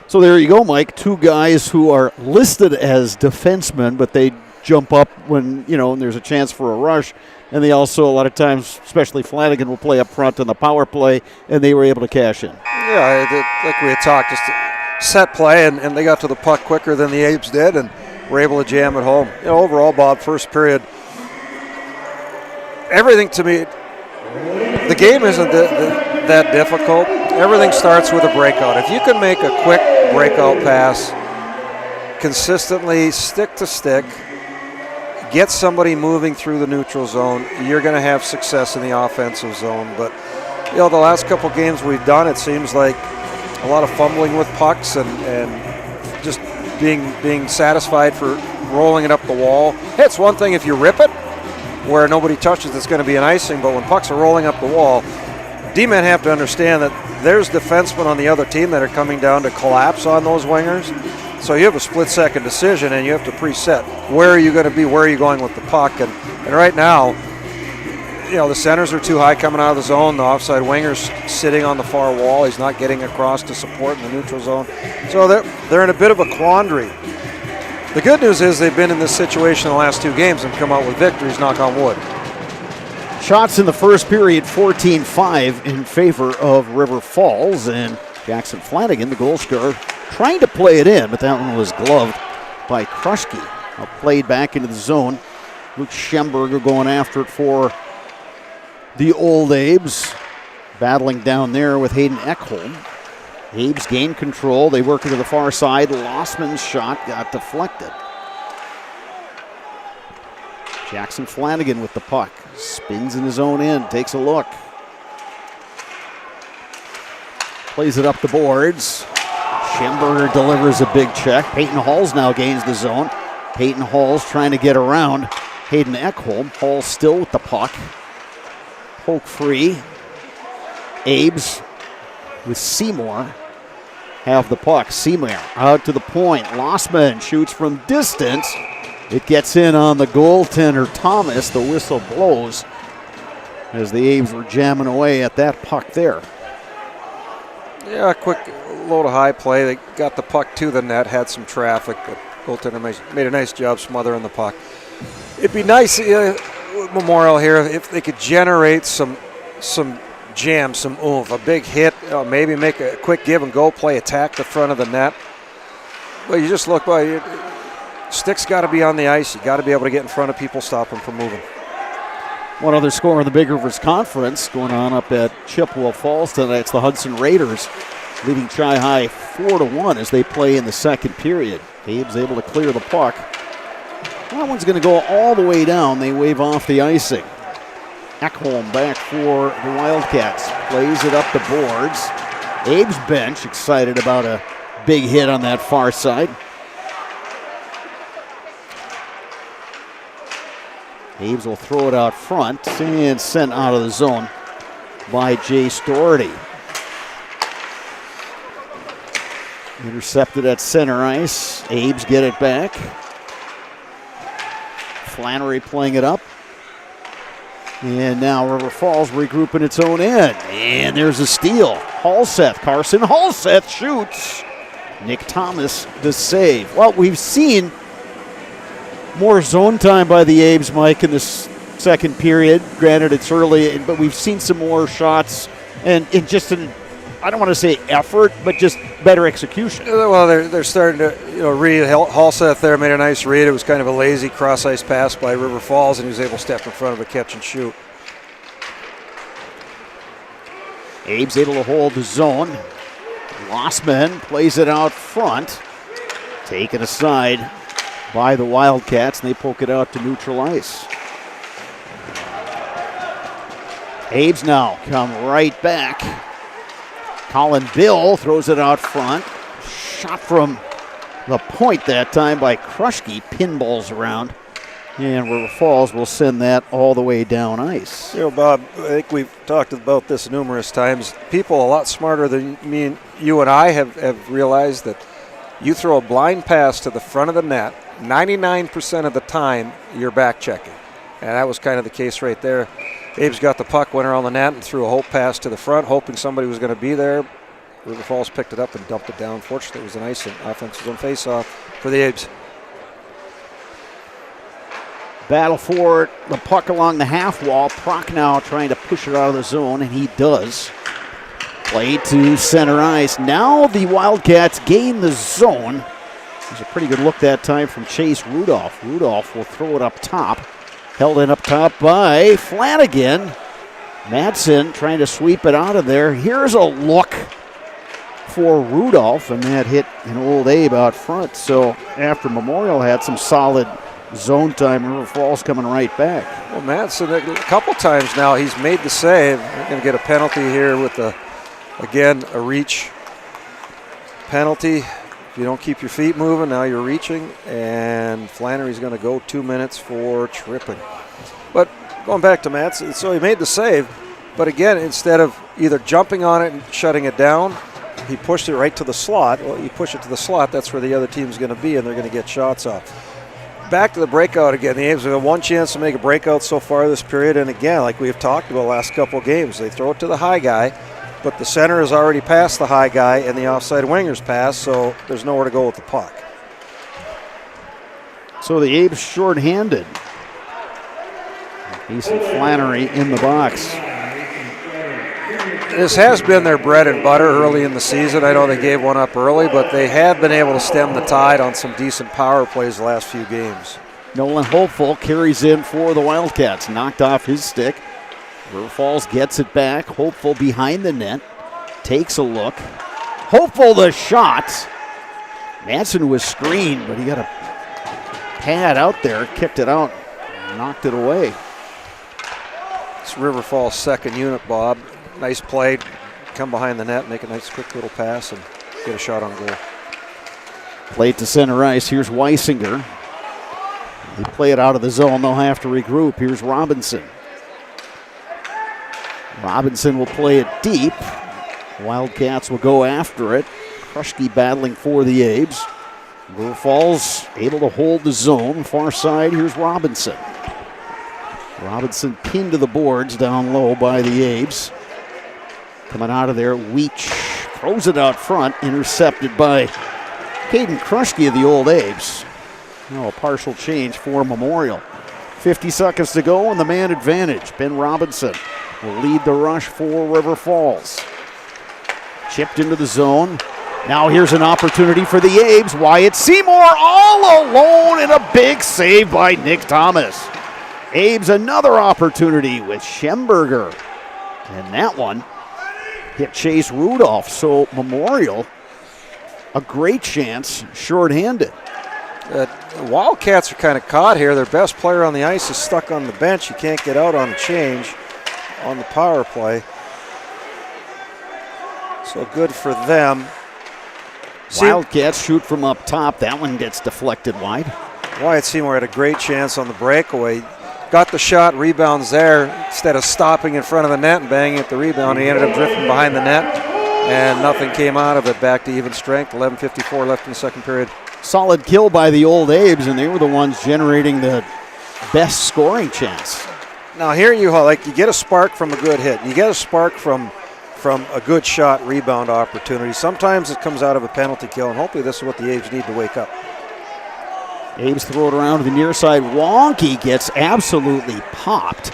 So there you go, Mike. 2 guys who are listed as defensemen, but they jump up when, when there's a chance for a rush. And they also, a lot of times, especially Flanagan, will play up front on the power play, and they were able to cash in. Yeah, like we had talked, just a set play, and they got to the puck quicker than the Abes did, and were able to jam it home. Overall, Bob, first period, everything to me, the game isn't that difficult. Everything starts with a breakout. If you can make a quick breakout pass, consistently, stick to stick, get somebody moving through the neutral zone, you're going to have success in the offensive zone. But, the last couple games we've done, it seems like a lot of fumbling with pucks and just being satisfied for rolling it up the wall. Hey, it's one thing if you rip it, where nobody touches, it's going to be an icing, but when pucks are rolling up the wall, D-men have to understand that there's defensemen on the other team that are coming down to collapse on those wingers. So you have a split-second decision, and you have to preset. Where are you going to be? Where are you going with the puck? And right now, the centers are too high coming out of the zone. The offside winger's sitting on the far wall. He's not getting across to support in the neutral zone. So they're in a bit of a quandary. The good news is they've been in this situation in the last 2 games and come out with victories, knock on wood. Shots in the first period, 14-5 in favor of River Falls, and Jackson Flanagan, the goal scorer, trying to play it in, but that one was gloved by Kruschke. Now played back into the zone. Luke Schemberger going after it for the Old Abes. Battling down there with Hayden Ekholm. Abes gain control. They work it to the far side. Lossman's shot got deflected. Jackson Flanagan with the puck. Spins in his own end. Takes a look. Plays it up the boards. Schemberger delivers a big check. Peyton Halls now gains the zone. Peyton Halls trying to get around Hayden Ekholm. Hall still with the puck. Poke free. Abes with Seymour have the puck. Seymour out to the point. Lossman shoots from distance. It gets in on the goaltender Thomas. The whistle blows as the Abes were jamming away at that puck there. Yeah, quick low to high play. They got the puck to the net, had some traffic. The goaltender made a nice job smothering the puck. It'd be nice, Memorial here, if they could generate some jam, some oomph, a big hit, maybe make a quick give and go play, attack the front of the net. Well, you just look by, stick's got to be on the ice. You got to be able to get in front of people, stop them from moving. One other score in the Big Rivers Conference going on up at Chippewa Falls tonight. It's the Hudson Raiders leading Chi-High 4-1 as they play in the second period. Abe's able to clear the puck. That one's going to go all the way down. They wave off the icing. Ekholm back for the Wildcats. Plays it up the boards. Abe's bench excited about a big hit on that far side. Abe's will throw it out front and sent out of the zone by Jay Storty. Intercepted at center ice. Abe's get it back. Flannery playing it up. And now River Falls regrouping its own end. And there's a steal. Halseth, Carson Halseth shoots. Nick Thomas the save. Well, we've seen more zone time by the Abes, Mike, in this second period. Granted, it's early, but we've seen some more shots and in just an, I don't want to say effort, but just better execution. Well, they're starting to, read. Halseth there made a nice read. It was kind of a lazy cross-ice pass by River Falls, and he was able to step in front of a catch and shoot. Abe's able to hold the zone. Lossman plays it out front. Taken aside by the Wildcats, and they poke it out to neutral ice. Abe's now come right back. Colin Bill throws it out front. Shot from the point that time by Krushke. Pinballs around. And River Falls will send that all the way down ice. You know, Bob, I think we've talked about this numerous times. People a lot smarter than me and you and I have realized that you throw a blind pass to the front of the net, 99% of the time you're back checking. And that was kind of the case right there. Abe's got the puck, went around the net and threw a hope pass to the front, hoping somebody was going to be there. River Falls picked it up and dumped it down. Fortunately, it was an icing. Offense on face-off for the Abes. Battle for it, the puck along the half wall. Prochnow trying to push it out of the zone, and he does. Play to center ice. Now the Wildcats gain the zone. There's a pretty good look that time from Chase Rudolph. Rudolph will throw it up top. Held in up top by Flanagan. Madsen trying to sweep it out of there. Here's a look for Rudolph, and that hit an old Abe out front. So after Memorial had some solid zone time, River Falls coming right back. Well, Madsen, a couple times now, he's made the save. We're going to get a penalty here with, again, a reach penalty. If you don't keep your feet moving, now you're reaching, and Flannery's going to go 2 minutes for tripping. But going back to Madsen, so he made the save, but again, instead of either jumping on it and shutting it down, he pushed it right to the slot. Well, you push it to the slot, that's where the other team's going to be, and they're going to get shots off. Back to the breakout again. The A's have had one chance to make a breakout so far this period, and again, like we have talked about the last couple of games, they throw it to the high guy, but the center is already past the high guy and the offside winger's pass, so there's nowhere to go with the puck. So the Abe's short-handed. Mason Flannery in the box. This has been their bread and butter early in the season. I know they gave one up early, but they have been able to stem the tide on some decent power plays the last few games. Nolan Hopeful carries in for the Wildcats. Knocked off his stick. River Falls gets it back. Hopeful behind the net. Takes a look. Hopeful the shot. Madsen was screened, but he got a pad out there. Kicked it out. Knocked it away. It's River Falls' second unit, Bob. Nice play. Come behind the net, make a nice quick little pass, and get a shot on goal. Play to center ice. Here's Weisinger. They play it out of the zone. They'll have to regroup. Here's Robinson. Robinson will play it deep. Wildcats will go after it. Krushke battling for the Abes. River Falls able to hold the zone. Far side, here's Robinson. Robinson pinned to the boards down low by the Abes. Coming out of there, Weech throws it out front, intercepted by Caden Krushke of the Old Abes. Now a partial change for Memorial. 50 seconds to go and the man advantage. Ben Robinson will lead the rush for River Falls. Chipped into the zone. Now here's an opportunity for the Abes. Wyatt Seymour all alone and a big save by Nick Thomas. Abes another opportunity with Schemberger. And that one hit Chase Rudolph. So Memorial, a great chance, shorthanded. Wildcats are kind of caught here. Their best player on the ice is stuck on the bench. He can't get out on the change on the power play. So good for them. Wildcats shoot from up top. That one gets deflected wide. Wyatt Seymour had a great chance on the breakaway. Got the shot, rebounds there. Instead of stopping in front of the net and banging at the rebound, he ended up drifting behind the net, and nothing came out of it. Back to even strength. 11:54 left in the second period. Solid kill by the Old Abes, and they were the ones generating the best scoring chance. Now here you get a spark from a good hit. You get a spark from a good shot rebound opportunity. Sometimes it comes out of a penalty kill, and hopefully this is what the Abes need to wake up. Abes throw it around to the near side. Wonky gets absolutely popped.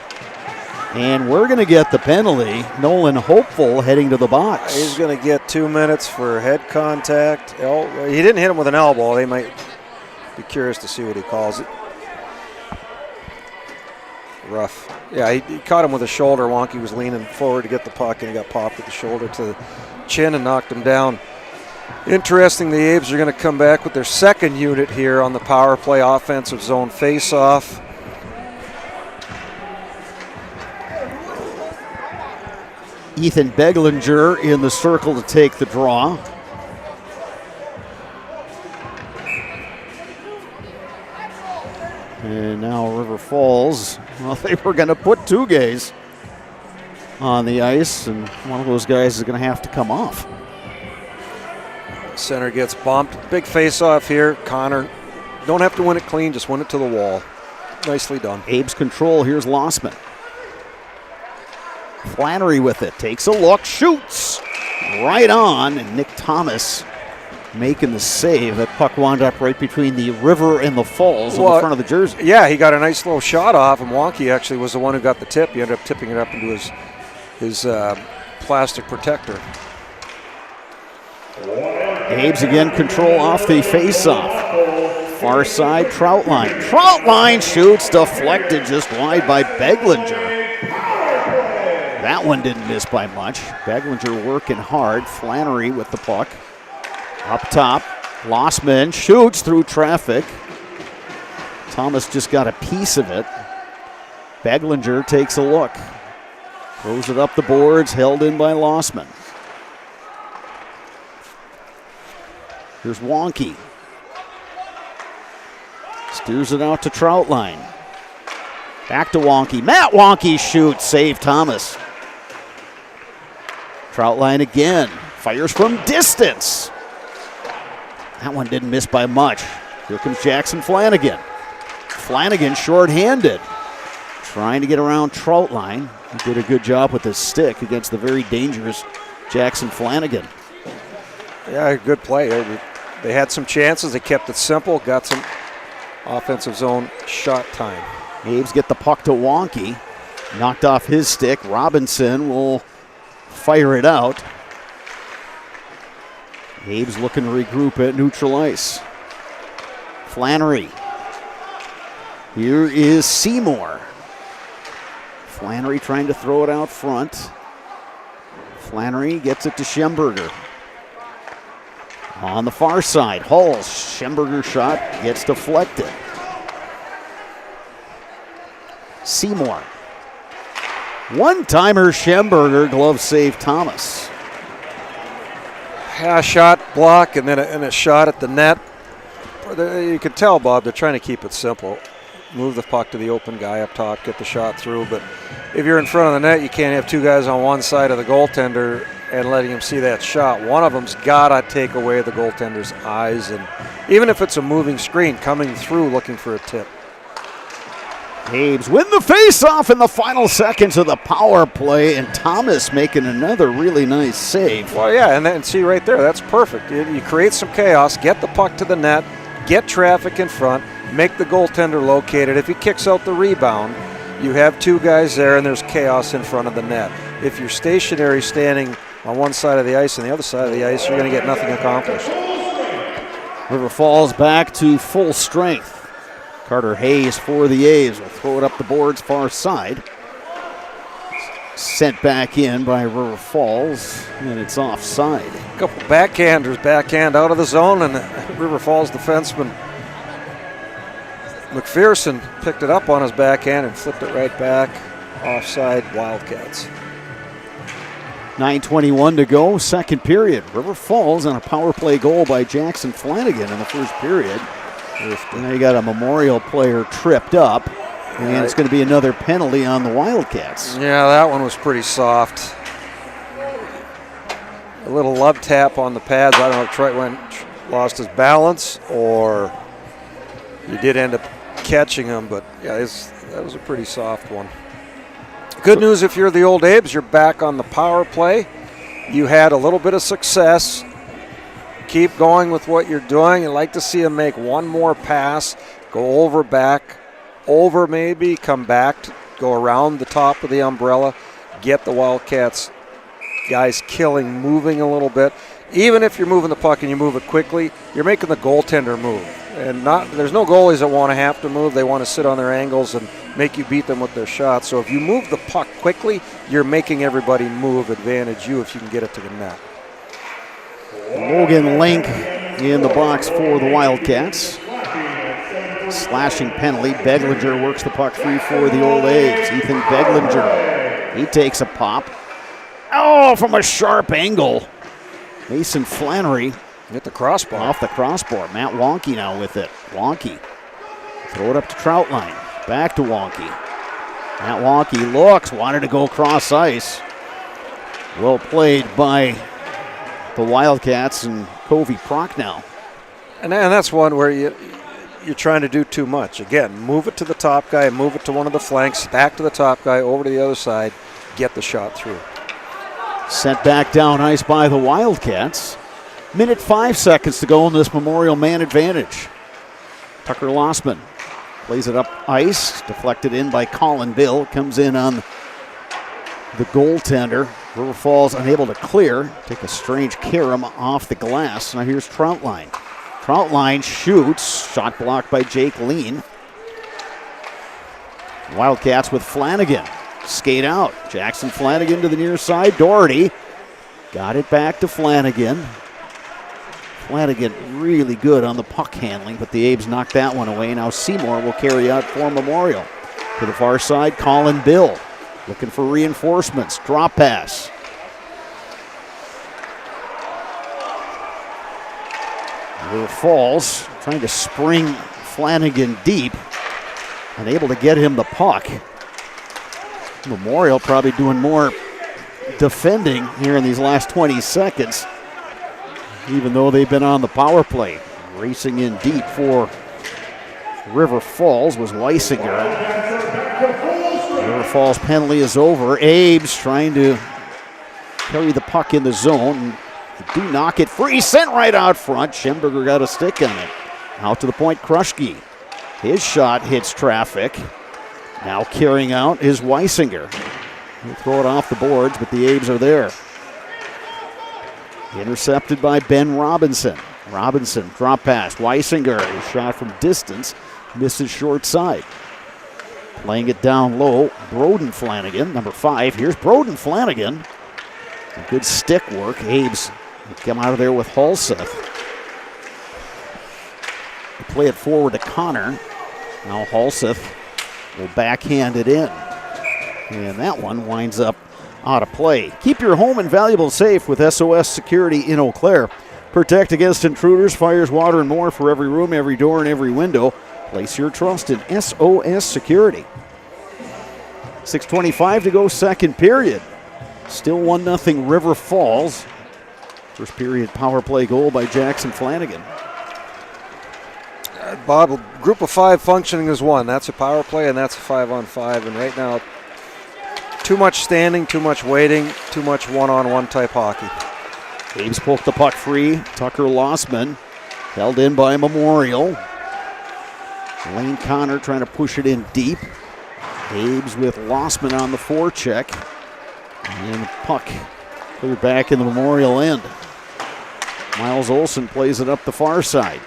And we're going to get the penalty. Nolan Hopeful heading to the box. He's going to get 2 minutes for head contact. He didn't hit him with an elbow. They might be curious to see what he calls it. Rough. Yeah, he caught him with a shoulder. Wonky was leaning forward to get the puck, and he got popped with the shoulder to the chin and knocked him down. Interesting, the Abes are going to come back with their second unit here on the power play offensive zone face-off. Ethan Beglinger in the circle to take the draw. And now River Falls, well, they were going to put 2 guys on the ice, and one of those guys is going to have to come off. Center gets bumped. Big face-off here. Connor, don't have to win it clean, just win it to the wall. Nicely done. Abe's control, here's Lossman. Flannery with it, takes a look, shoots right on, and Nick Thomas making the save. That puck wound up right between the River and the Falls on the front of the jersey. Yeah, he got a nice little shot off, and Wonky actually was the one who got the tip. He ended up tipping it up into his plastic protector. Abe's again control off the face-off. Far side, Troutline. Troutline shoots, deflected just wide by Beglinger. That one didn't miss by much. Beglinger working hard. Flannery with the puck. Up top, Lossman shoots through traffic. Thomas just got a piece of it. Beglinger takes a look. Throws it up the boards, held in by Lossman. Here's Wonky. Steers it out to Troutline. Back to Wonky. Matt Wonky shoots, save Thomas. Troutline again. Fires from distance. That one didn't miss by much. Here comes Jackson Flanagan. Flanagan short-handed. Trying to get around Troutline. He did a good job with his stick against the very dangerous Jackson Flanagan. Yeah, good play. They had some chances. They kept it simple. Got some offensive zone shot time. Abe's get the puck to Wonky. Knocked off his stick. Robinson will fire it out. Abe's looking to regroup at neutral ice. Flannery. Here is Seymour. Flannery trying to throw it out front. Flannery gets it to Schemberger. On the far side, Hulls. Schemberger shot gets deflected. Seymour. One-timer Schemberger, glove save Thomas. Yeah, shot, block, and then a shot at the net. You can tell, Bob, they're trying to keep it simple. Move the puck to the open guy up top, get the shot through. But if you're in front of the net, you can't have 2 guys on one side of the goaltender and letting him see that shot. One of them's got to take away the goaltender's eyes. And even if it's a moving screen, coming through looking for a tip. Habs win the face-off in the final seconds of the power play, and Thomas making another really nice save. Well, yeah, and see right there, that's perfect. You create some chaos, get the puck to the net, get traffic in front, make the goaltender located. If he kicks out the rebound, you have 2 guys there, and there's chaos in front of the net. If you're stationary standing on one side of the ice and the other side of the ice, you're going to get nothing accomplished. River Falls back to full strength. Carter Hayes for the A's will throw it up the boards far side. Sent back in by River Falls, and it's offside. A couple backhanders, backhand out of the zone, and River Falls defenseman McPherson picked it up on his backhand and flipped it right back. Offside, Wildcats. 9:21 to go, second period. River Falls on a power play goal by Jackson Flanagan in the first period. Now you got a Memorial player tripped up, and it's going to be another penalty on the Wildcats. Yeah, that one was pretty soft. A little love tap on the pads. I don't know if Troy lost his balance or he did end up catching him, but yeah, that was a pretty soft one. Good news if you're the old Abes, you're back on the power play. You had a little bit of success. Keep going with what you're doing. I'd like to see him make one more pass, go over, back, over maybe, come back, go around the top of the umbrella, get the Wildcats guys killing, moving a little bit. Even if you're moving the puck and you move it quickly, you're making the goaltender move. And there's no goalies that want to have to move. They want to sit on their angles and make you beat them with their shots. So if you move the puck quickly, you're making everybody move, advantage you if you can get it to the net. Logan Link in the box for the Wildcats. Slashing penalty. Beglinger works the puck free for the Old A's. Ethan Beglinger. He takes a pop. Oh, from a sharp angle. Mason Flannery. Hit the crossbar. Off the crossbar. Matt Wonky now with it. Wonky. Throw it up to Troutline. Back to Wonky. Matt Wonky looks. Wanted to go cross ice. Well played by the Wildcats and Covey Prochnow. And that's one where you're trying to do too much. Again, move it to the top guy, move it to one of the flanks, back to the top guy, over to the other side, get the shot through. Sent back down ice by the Wildcats. Minute 5 seconds to go in this Memorial man advantage. Tucker Lossman plays it up ice, deflected in by Colin Bill, comes in on the goaltender. River Falls unable to clear. Take a strange carom off the glass. Now here's Troutline. Troutline shoots. Shot blocked by Jake Lean. Wildcats with Flanagan. Skate out. Jackson Flanagan to the near side. Doherty got it back to Flanagan. Flanagan really good on the puck handling, but the Abes knocked that one away. Now Seymour will carry out for Memorial. To the far side, Colin Bill looking for reinforcements. Drop pass. River Falls trying to spring Flanagan deep. Unable to get him the puck. Memorial probably doing more defending here in these last 20 seconds, even though they've been on the power play. Racing in deep for River Falls was Weisinger. River Falls penalty is over. Abes trying to carry the puck in the zone. They do knock it free. Sent right out front. Schemberger got a stick on it. Out to the point, Kruschke. His shot hits traffic. Now carrying out is Weisinger. He'll throw it off the boards, but the Abes are there. Intercepted by Ben Robinson. Robinson, drop pass. Weisinger, a shot from distance, misses short side. Playing it down low, Broden Flanagan, number 5. Here's Broden Flanagan. Good stick work. Abes come out of there with Halseth. They play it forward to Connor. Now Halseth will backhand it in. And that one winds up out of play. Keep your home and valuables safe with SOS Security in Eau Claire. Protect against intruders, fires, water, and more for every room, every door, and every window. Place your trust in SOS Security. 6:25 to go, second period. Still 1-0 River Falls. First period power play goal by Jackson Flanagan. Bob, a group of 5 functioning as one. That's a power play, and that's a 5-on-5. And right now, too much standing, too much waiting, too much one-on-one type hockey. Abes poked the puck free. Tucker Lossman held in by Memorial. Lane Connor trying to push it in deep. Abes with Lossman on the forecheck. And the puck cleared back in the Memorial end. Miles Olson plays it up the far side.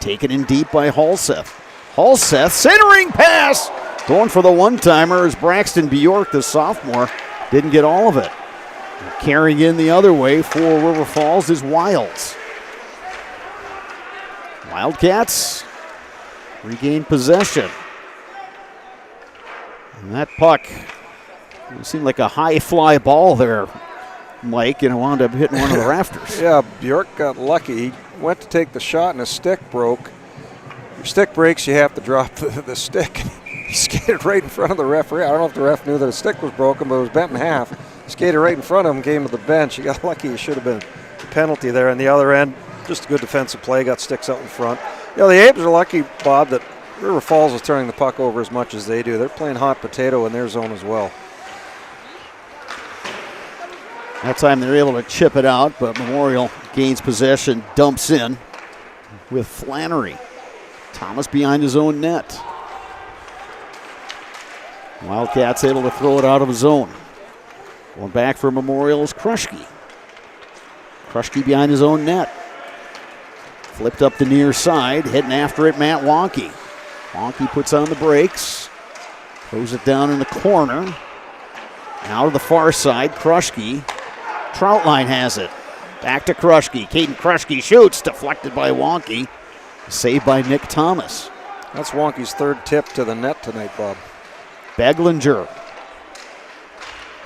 Taken in deep by Halseth. Halseth, centering pass! Going for the one-timer is Braxton Bjork, the sophomore. Didn't get all of it. Carrying in the other way for River Falls is Wilds. Wildcats regain possession. And that puck, it seemed like a high fly ball there, Mike, and it wound up hitting one of the rafters. Yeah, Bjork got lucky. He went to take the shot and his stick broke. Your stick breaks, you have to drop the stick. He skated right in front of the referee. I don't know if the ref knew that his stick was broken, but it was bent in half. He skated right in front of him, came to the bench. He got lucky. He should have been a penalty there. On the other end, just a good defensive play, got sticks out in front. You know, the Abes are lucky, Bob, that River Falls is turning the puck over as much as they do. They're playing hot potato in their zone as well. That time they're able to chip it out, but Memorial gains possession, dumps in with Flannery. Thomas behind his own net. Wildcats able to throw it out of his zone. Going back for Memorial is Kruschke. Kruschke behind his own net. Flipped up the near side, heading after it, Matt Wonky. Wonky puts on the brakes, throws it down in the corner. Now to the far side, Kruschke. Troutline has it. Back to Kruschke. Caden Kruschke shoots, deflected by Wonky. Saved by Nick Thomas. That's Wonky's third tip to the net tonight, Bob. Beglinger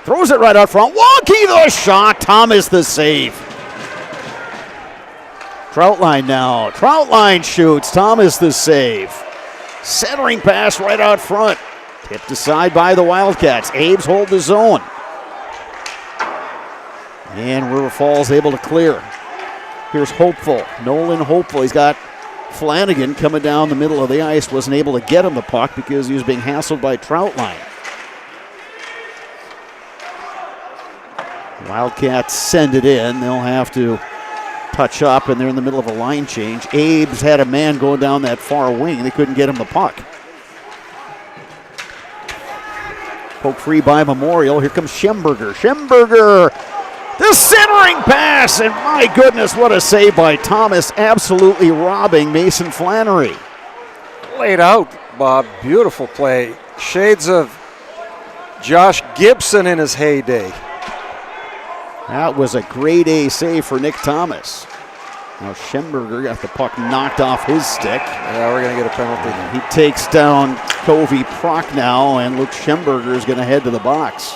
throws it right out front. Wonky the shot. Thomas the save. Troutline now. Troutline shoots. Thomas the save. Centering pass right out front. Tipped aside by the Wildcats. Abe's hold the zone. And River Falls able to clear. Here's Hopeful. Nolan Hopeful. He's got Flanagan coming down the middle of the ice. Wasn't able to get him the puck because he was being hassled by Troutline. Wildcats send it in. They'll have to touch up, and they're in the middle of a line change. Abe's had a man going down that far wing. They couldn't get him the puck. Poke free by Memorial. Here comes Schemberger. Schemberger, the centering pass, and my goodness, what a save by Thomas, absolutely robbing Mason Flannery. Laid out, Bob. Beautiful play. Shades of Josh Gibson in his heyday. That was a grade A save for Nick Thomas. Now Schemberger got the puck knocked off his stick. Yeah, we're going to get a penalty. He takes down Covey Prock now, and Luke Schemberger is going to head to the box.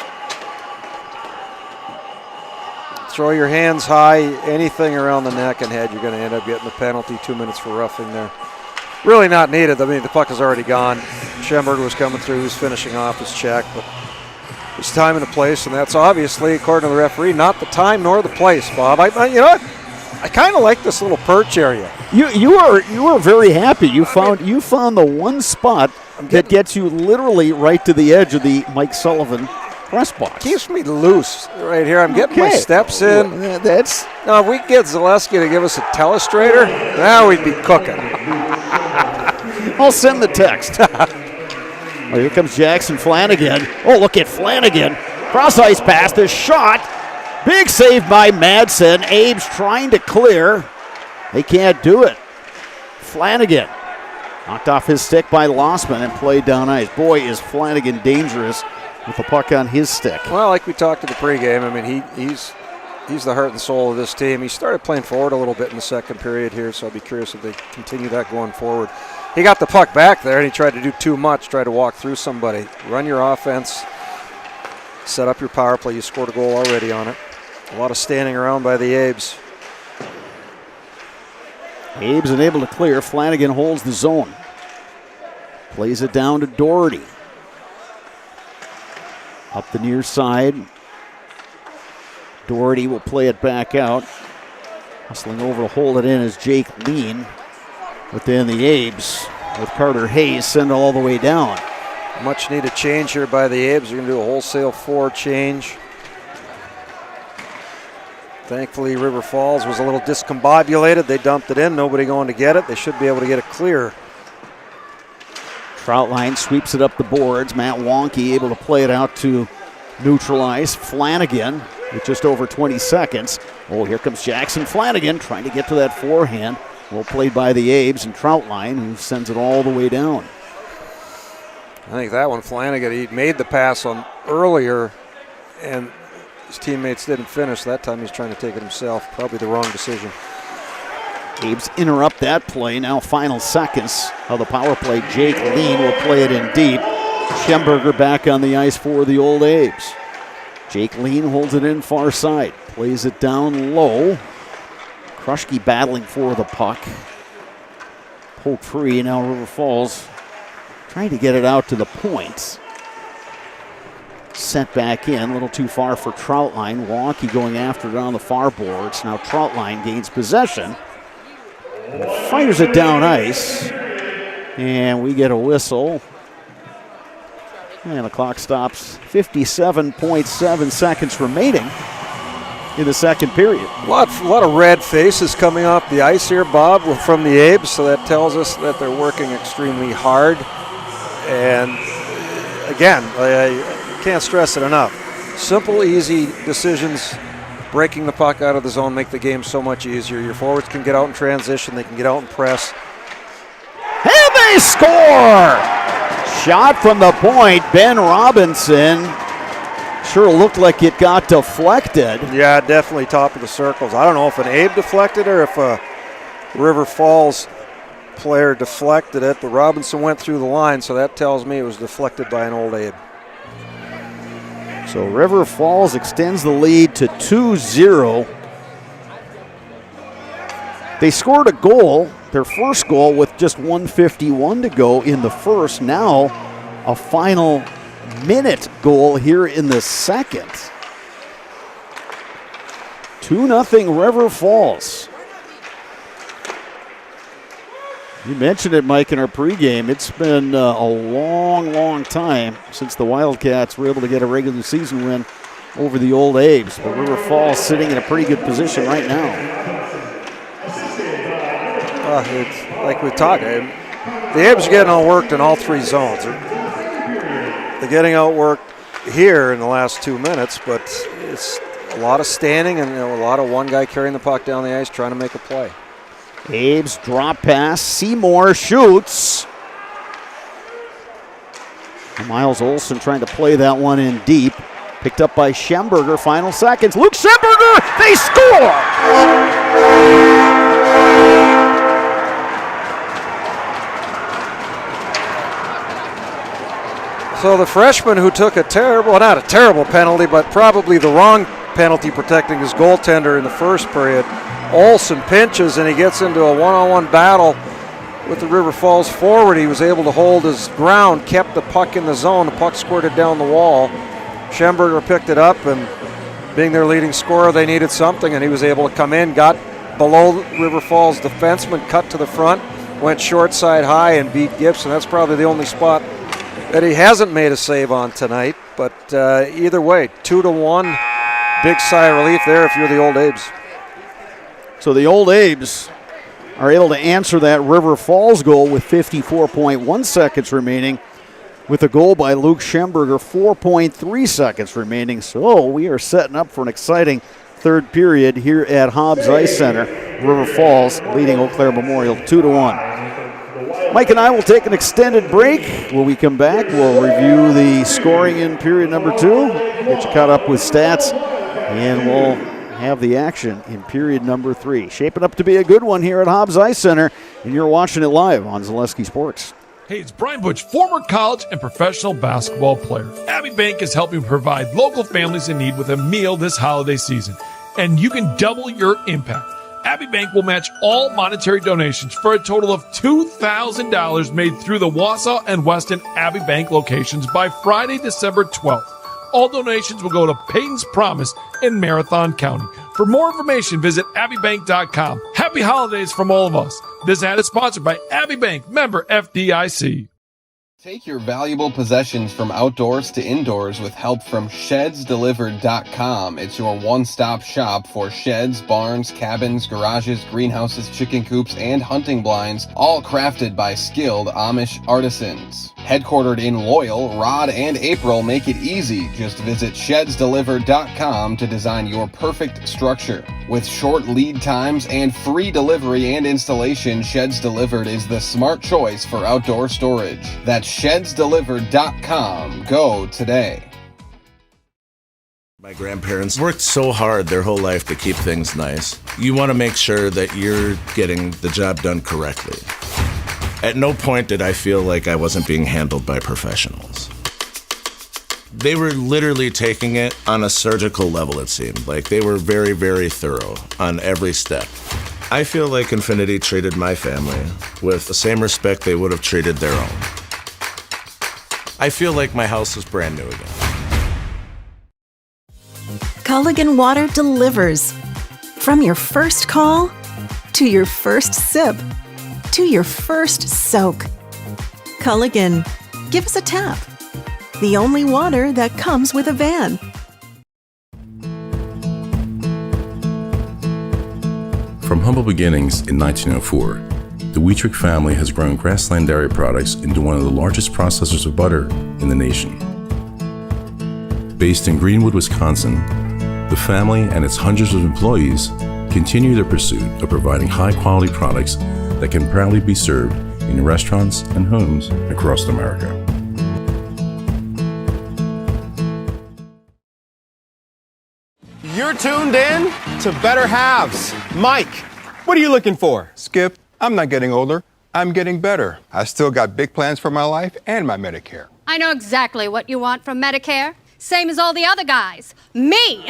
Throw your hands high, anything around the neck and head, you're going to end up getting the penalty. 2 minutes for roughing there. Really not needed. I mean, the puck is already gone. Schemberger was coming through, he was finishing off his check, but it's time and a place, and that's obviously, according to the referee, not the time nor the place, Bob. You know what? I kind of like this little perch area. You are very happy. You found the one spot that gets you literally right to the edge of the Mike Sullivan press box. Keeps me loose right here. I'm getting my steps in. Now, if we get Zaleski to give us a telestrator, now we'd be cooking. I'll send the text. Oh, here comes Jackson Flanagan. Oh, look at Flanagan. Cross ice pass, the shot. Big save by Madsen. Abe's trying to clear. They can't do it. Flanagan knocked off his stick by Lossman and played down ice. Boy, is Flanagan dangerous with the puck on his stick. Well, like we talked in the pregame, I mean, he's the heart and soul of this team. He started playing forward a little bit in the second period here, so I'll be curious if they continue that going forward. He got the puck back there, and he tried to do too much, tried to walk through somebody. Run your offense, set up your power play. You scored a goal already on it. A lot of standing around by the Abes. Abe's unable to clear. Flanagan holds the zone. Plays it down to Doherty. Up the near side. Doherty will play it back out. Hustling over to hold it in is Jake Lean. But then the Abes, with Carter Hayes, send it all the way down. Much needed change here by the Abes. They're going to do a wholesale 4 change. Thankfully, River Falls was a little discombobulated. They dumped it in. Nobody going to get it. They should be able to get it clear. Troutline sweeps it up the boards. Matt Wonky able to play it out to neutralize. Flanagan with just over 20 seconds. Oh, here comes Jackson Flanagan trying to get to that forehand. Well played by the Abes and Troutline, who sends it all the way down. I think that one, Flanagan, he made the pass on earlier, and his teammates didn't finish. That time he's trying to take it himself. Probably the wrong decision. Abes interrupt that play. Now final seconds of the power play. Jake Lean will play it in deep. Schemberger back on the ice for the old Abes. Jake Lean holds it in far side. Plays it down low. Kruschke battling for the puck. Poke free. Now River Falls trying to get it out to the points. Sent back in. A little too far for Troutline. Wonky going after it on the far boards. Now Troutline gains possession. Fires it down ice. And we get a whistle. And the clock stops. 57.7 seconds remaining in the second period. A lot of red faces coming off the ice here, Bob, from the Abes, so that tells us that they're working extremely hard. And again, I can't stress it enough. Simple, easy decisions, breaking the puck out of the zone make the game so much easier. Your forwards can get out in transition, they can get out and press. And they score! Shot from the point, Ben Robinson Sure looked like it got deflected. Yeah, definitely top of the circles. I don't know if an Abe deflected or if a River Falls player deflected it, but Robinson went through the line, so that tells me it was deflected by an old Abe. So River Falls extends the lead to 2-0. They scored a goal, their first goal, with just 1:51 to go in the first. Now a final minute goal here in the second. 2-0 River Falls. You mentioned it, Mike, in our pregame. It's been a long, long time since the Wildcats were able to get a regular season win over the Old Abes. But River Falls sitting in a pretty good position right now. It's like we talked. The Abes are getting outworked in all three zones. They're getting outworked here in the last 2 minutes, but it's a lot of standing and a lot of one guy carrying the puck down the ice trying to make a play. Abe's drop pass. Seymour shoots. Miles Olson trying to play that one in deep. Picked up by Schemberger. Final seconds. Luke Schemberger. They score! So the freshman who took a terrible, well, not a terrible penalty, but probably the wrong penalty protecting his goaltender in the first period, Olsen pinches and he gets into a one-on-one battle with the River Falls forward. He was able to hold his ground, kept the puck in the zone. The puck squirted down the wall. Schemberger picked it up, and being their leading scorer, they needed something, and he was able to come in, got below River Falls defenseman, cut to the front, went short side high and beat Gibson. That's probably the only spot that he hasn't made a save on tonight. But either way, 2-1. Big sigh of relief there if you're the Old Abes. So the Old Abes are able to answer that River Falls goal with 54.1 seconds remaining, with a goal by Luke Schemberger, 4.3 seconds remaining. So we are setting up for an exciting third period here at Hobbs Ice Center. River Falls leading Eau Claire Memorial 2-1. Mike and I will take an extended break. When we come back, we'll review the scoring in period number 2, get you caught up with stats, and we'll have the action in period number 3. Shaping up to be a good one here at Hobbs Ice Center, and you're watching it live on Zaleski Sports. Hey, it's Brian Butch, former college and professional basketball player. Abbey Bank is helping provide local families in need with a meal this holiday season, and you can double your impact. Abbey Bank will match all monetary donations for a total of $2,000 made through the Wausau and Weston Abbey Bank locations by Friday, December 12th. All donations will go to Peyton's Promise in Marathon County. For more information, visit abbeybank.com. Happy holidays from all of us. This ad is sponsored by Abbey Bank, member FDIC. Take your valuable possessions from outdoors to indoors with help from ShedsDelivered.com. It's your one-stop shop for sheds, barns, cabins, garages, greenhouses, chicken coops, and hunting blinds, all crafted by skilled Amish artisans. Headquartered in Loyal, Rod and April make it easy. Just visit ShedsDelivered.com to design your perfect structure. With short lead times and free delivery and installation, Sheds Delivered is the smart choice for outdoor storage. That's ShedsDelivered.com. Go today. My grandparents worked so hard their whole life to keep things nice. You want to make sure that you're getting the job done correctly. At no point did I feel like I wasn't being handled by professionals. They were literally taking it on a surgical level, it seemed. Like they were very, very thorough on every step. I feel like Infinity treated my family with the same respect they would have treated their own. I feel like my house is brand new again. Culligan Water delivers. From your first call, to your first sip, to your first soak. Culligan, give us a tap. The only water that comes with a van. From humble beginnings in 1904, the Wheatrick family has grown Grassland Dairy Products into one of the largest processors of butter in the nation. Based in Greenwood, Wisconsin, the family and its hundreds of employees continue their pursuit of providing high-quality products that can proudly be served in restaurants and homes across America. You're tuned in to Better Halves. Mike, what are you looking for? Skip, I'm not getting older. I'm getting better. I still got big plans for my life and my Medicare. I know exactly what you want from Medicare. Same as all the other guys. Me!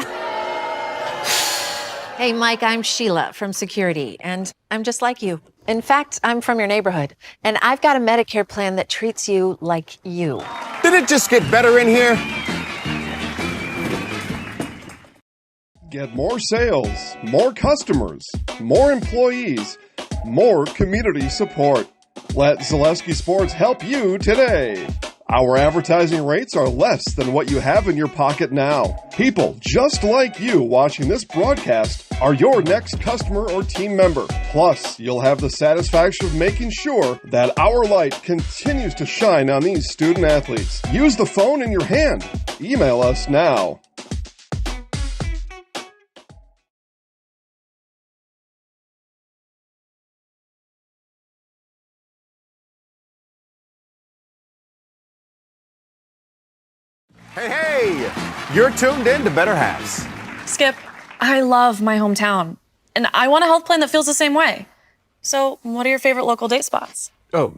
Hey, Mike, I'm Sheila from Security, and I'm just like you. In fact, I'm from your neighborhood, and I've got a Medicare plan that treats you like you. Did it just get better in here? Get more sales, more customers, more employees, more community support. Let Zaleski Sports help you today. Our advertising rates are less than what you have in your pocket now. People just like you watching this broadcast are your next customer or team member. Plus, you'll have the satisfaction of making sure that our light continues to shine on these student athletes. Use the phone in your hand. Email us now. Hey, you're tuned in to Better Halves. Skip, I love my hometown, and I want a health plan that feels the same way. So, what are your favorite local date spots? Oh,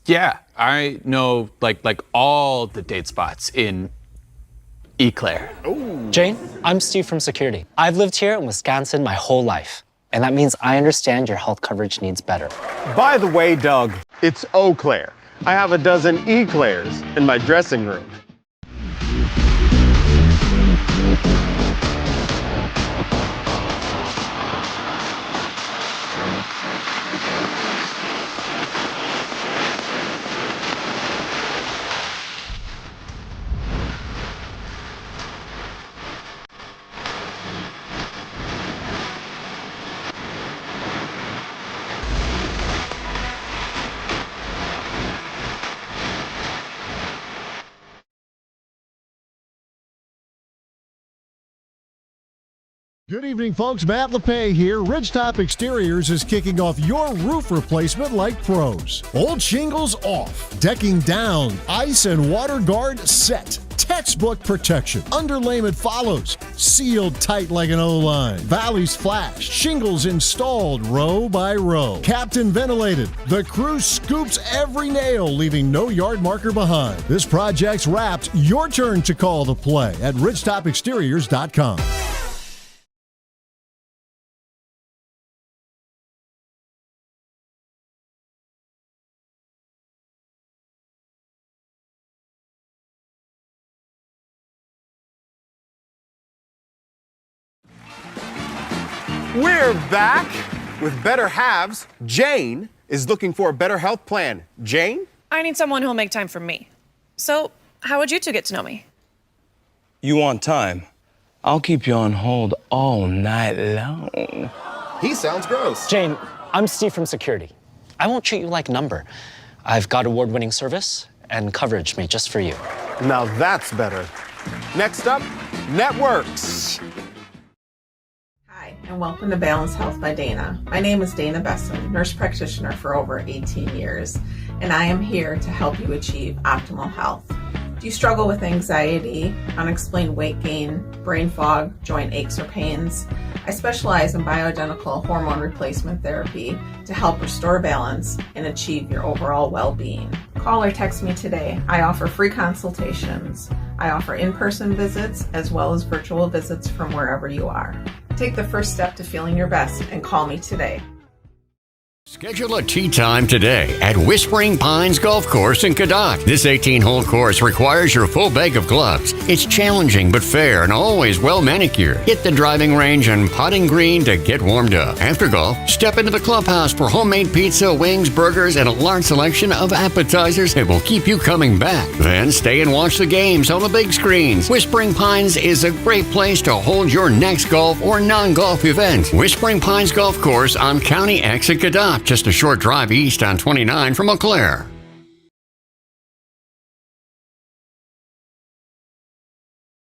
yeah, I know like all the date spots in Eclair. Jane, I'm Steve from Security. I've lived here in Wisconsin my whole life, and that means I understand your health coverage needs better. By the way, Doug, it's Eau Claire. I have a dozen Eclairs in my dressing room. Good evening, folks. Matt LePay here. Ridgetop Exteriors is kicking off your roof replacement like pros. Old shingles off, decking down, ice and water guard set. Textbook protection. Underlayment follows. Sealed tight like an O-line. Valleys flashed. Shingles installed row by row. Captain ventilated. The crew scoops every nail, leaving no yard marker behind. This project's wrapped. Your turn to call the play at ridgetopexteriors.com. We're back with Better Halves. Jane is looking for a better health plan. Jane? I need someone who'll make time for me. So, how would you two get to know me? You want time? I'll keep you on hold all night long. He sounds gross. Jane, I'm Steve from Security. I won't treat you like a number. I've got award-winning service and coverage made just for you. Now that's better. Next up, networks. Hi, and welcome to Balanced Health by Dana. My name is Dana Besson, nurse practitioner for over 18 years, and I am here to help you achieve optimal health. Do you struggle with anxiety, unexplained weight gain, brain fog, joint aches or pains? I specialize in bioidentical hormone replacement therapy to help restore balance and achieve your overall well-being. Call or text me today. I offer free consultations. I offer in-person visits as well as virtual visits from wherever you are. Take the first step to feeling your best and call me today. Schedule a tee time today at Whispering Pines Golf Course in Cadoc. This 18-hole course requires your full bag of gloves. It's challenging but fair and always well manicured. Hit the driving range and putting green to get warmed up. After golf, step into the clubhouse for homemade pizza, wings, burgers, and a large selection of appetizers that will keep you coming back. Then stay and watch the games on the big screens. Whispering Pines is a great place to hold your next golf or non-golf event. Whispering Pines Golf Course on County X at Cadoc. Just a short drive east on 29 from Eau Claire.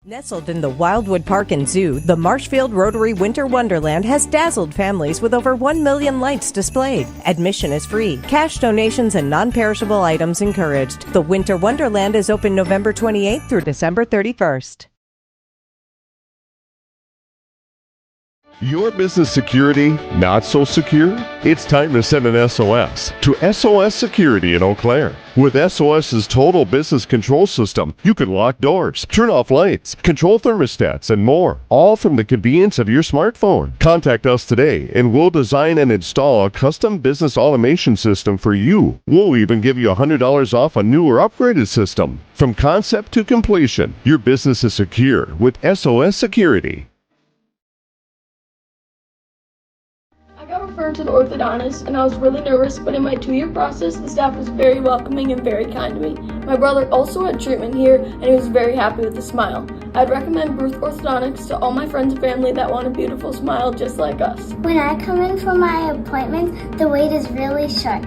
Nestled in the Wildwood Park and Zoo, the Marshfield Rotary Winter Wonderland has dazzled families with over 1 million lights displayed. Admission is free. Cash donations and non-perishable items encouraged. The Winter Wonderland is open November 28th through December 31st. Your business security not so secure? It's time to send an SOS to SOS Security in Eau Claire. With SOS's total business control system, you can lock doors, turn off lights, control thermostats, and more, all from the convenience of your smartphone. Contact us today and we'll design and install a custom business automation system for you. We'll even give you $100 off a new or upgraded system. From concept to completion, your business is secure with SOS Security. I got referred to the orthodontist and I was really nervous, but in my 2-year process, the staff was very welcoming and very kind to me. My brother also had treatment here and he was very happy with the smile. I'd recommend Bruce Orthodontics to all my friends and family that want a beautiful smile just like us. When I come in for my appointment, the wait is really short.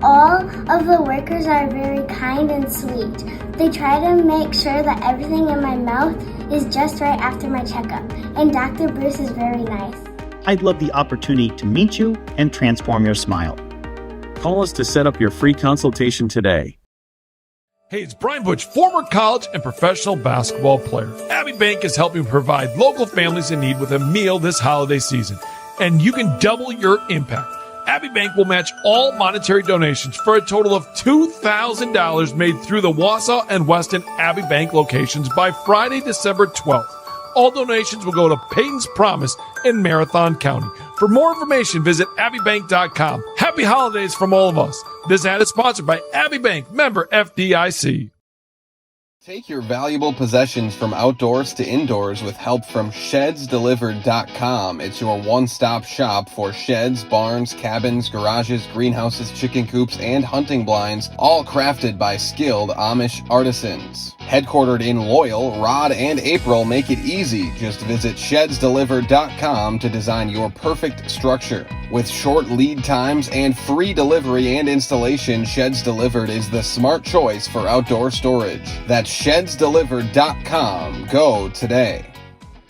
All of the workers are very kind and sweet. They try to make sure that everything in my mouth is just right after my checkup, and Dr. Bruce is very nice. I'd love the opportunity to meet you and transform your smile. Call us to set up your free consultation today. Hey, it's Brian Butch, former college and professional basketball player. Abbey Bank is helping provide local families in need with a meal this holiday season, and you can double your impact. Abbey Bank will match all monetary donations for a total of $2,000 made through the Wausau and Weston Abbey Bank locations by Friday, December 12th. All donations will go to Peyton's Promise in Marathon County. For more information, visit abbeybank.com. Happy holidays from all of us. This ad is sponsored by Abbey Bank, member FDIC. Take your valuable possessions from outdoors to indoors with help from ShedsDelivered.com. It's your one-stop shop for sheds, barns, cabins, garages, greenhouses, chicken coops, and hunting blinds, all crafted by skilled Amish artisans. Headquartered in Loyal, Rod and April make it easy. Just visit ShedsDelivered.com to design your perfect structure. With short lead times and free delivery and installation, Sheds Delivered is the smart choice for outdoor storage. That's ShedsDelivered.com. Go today.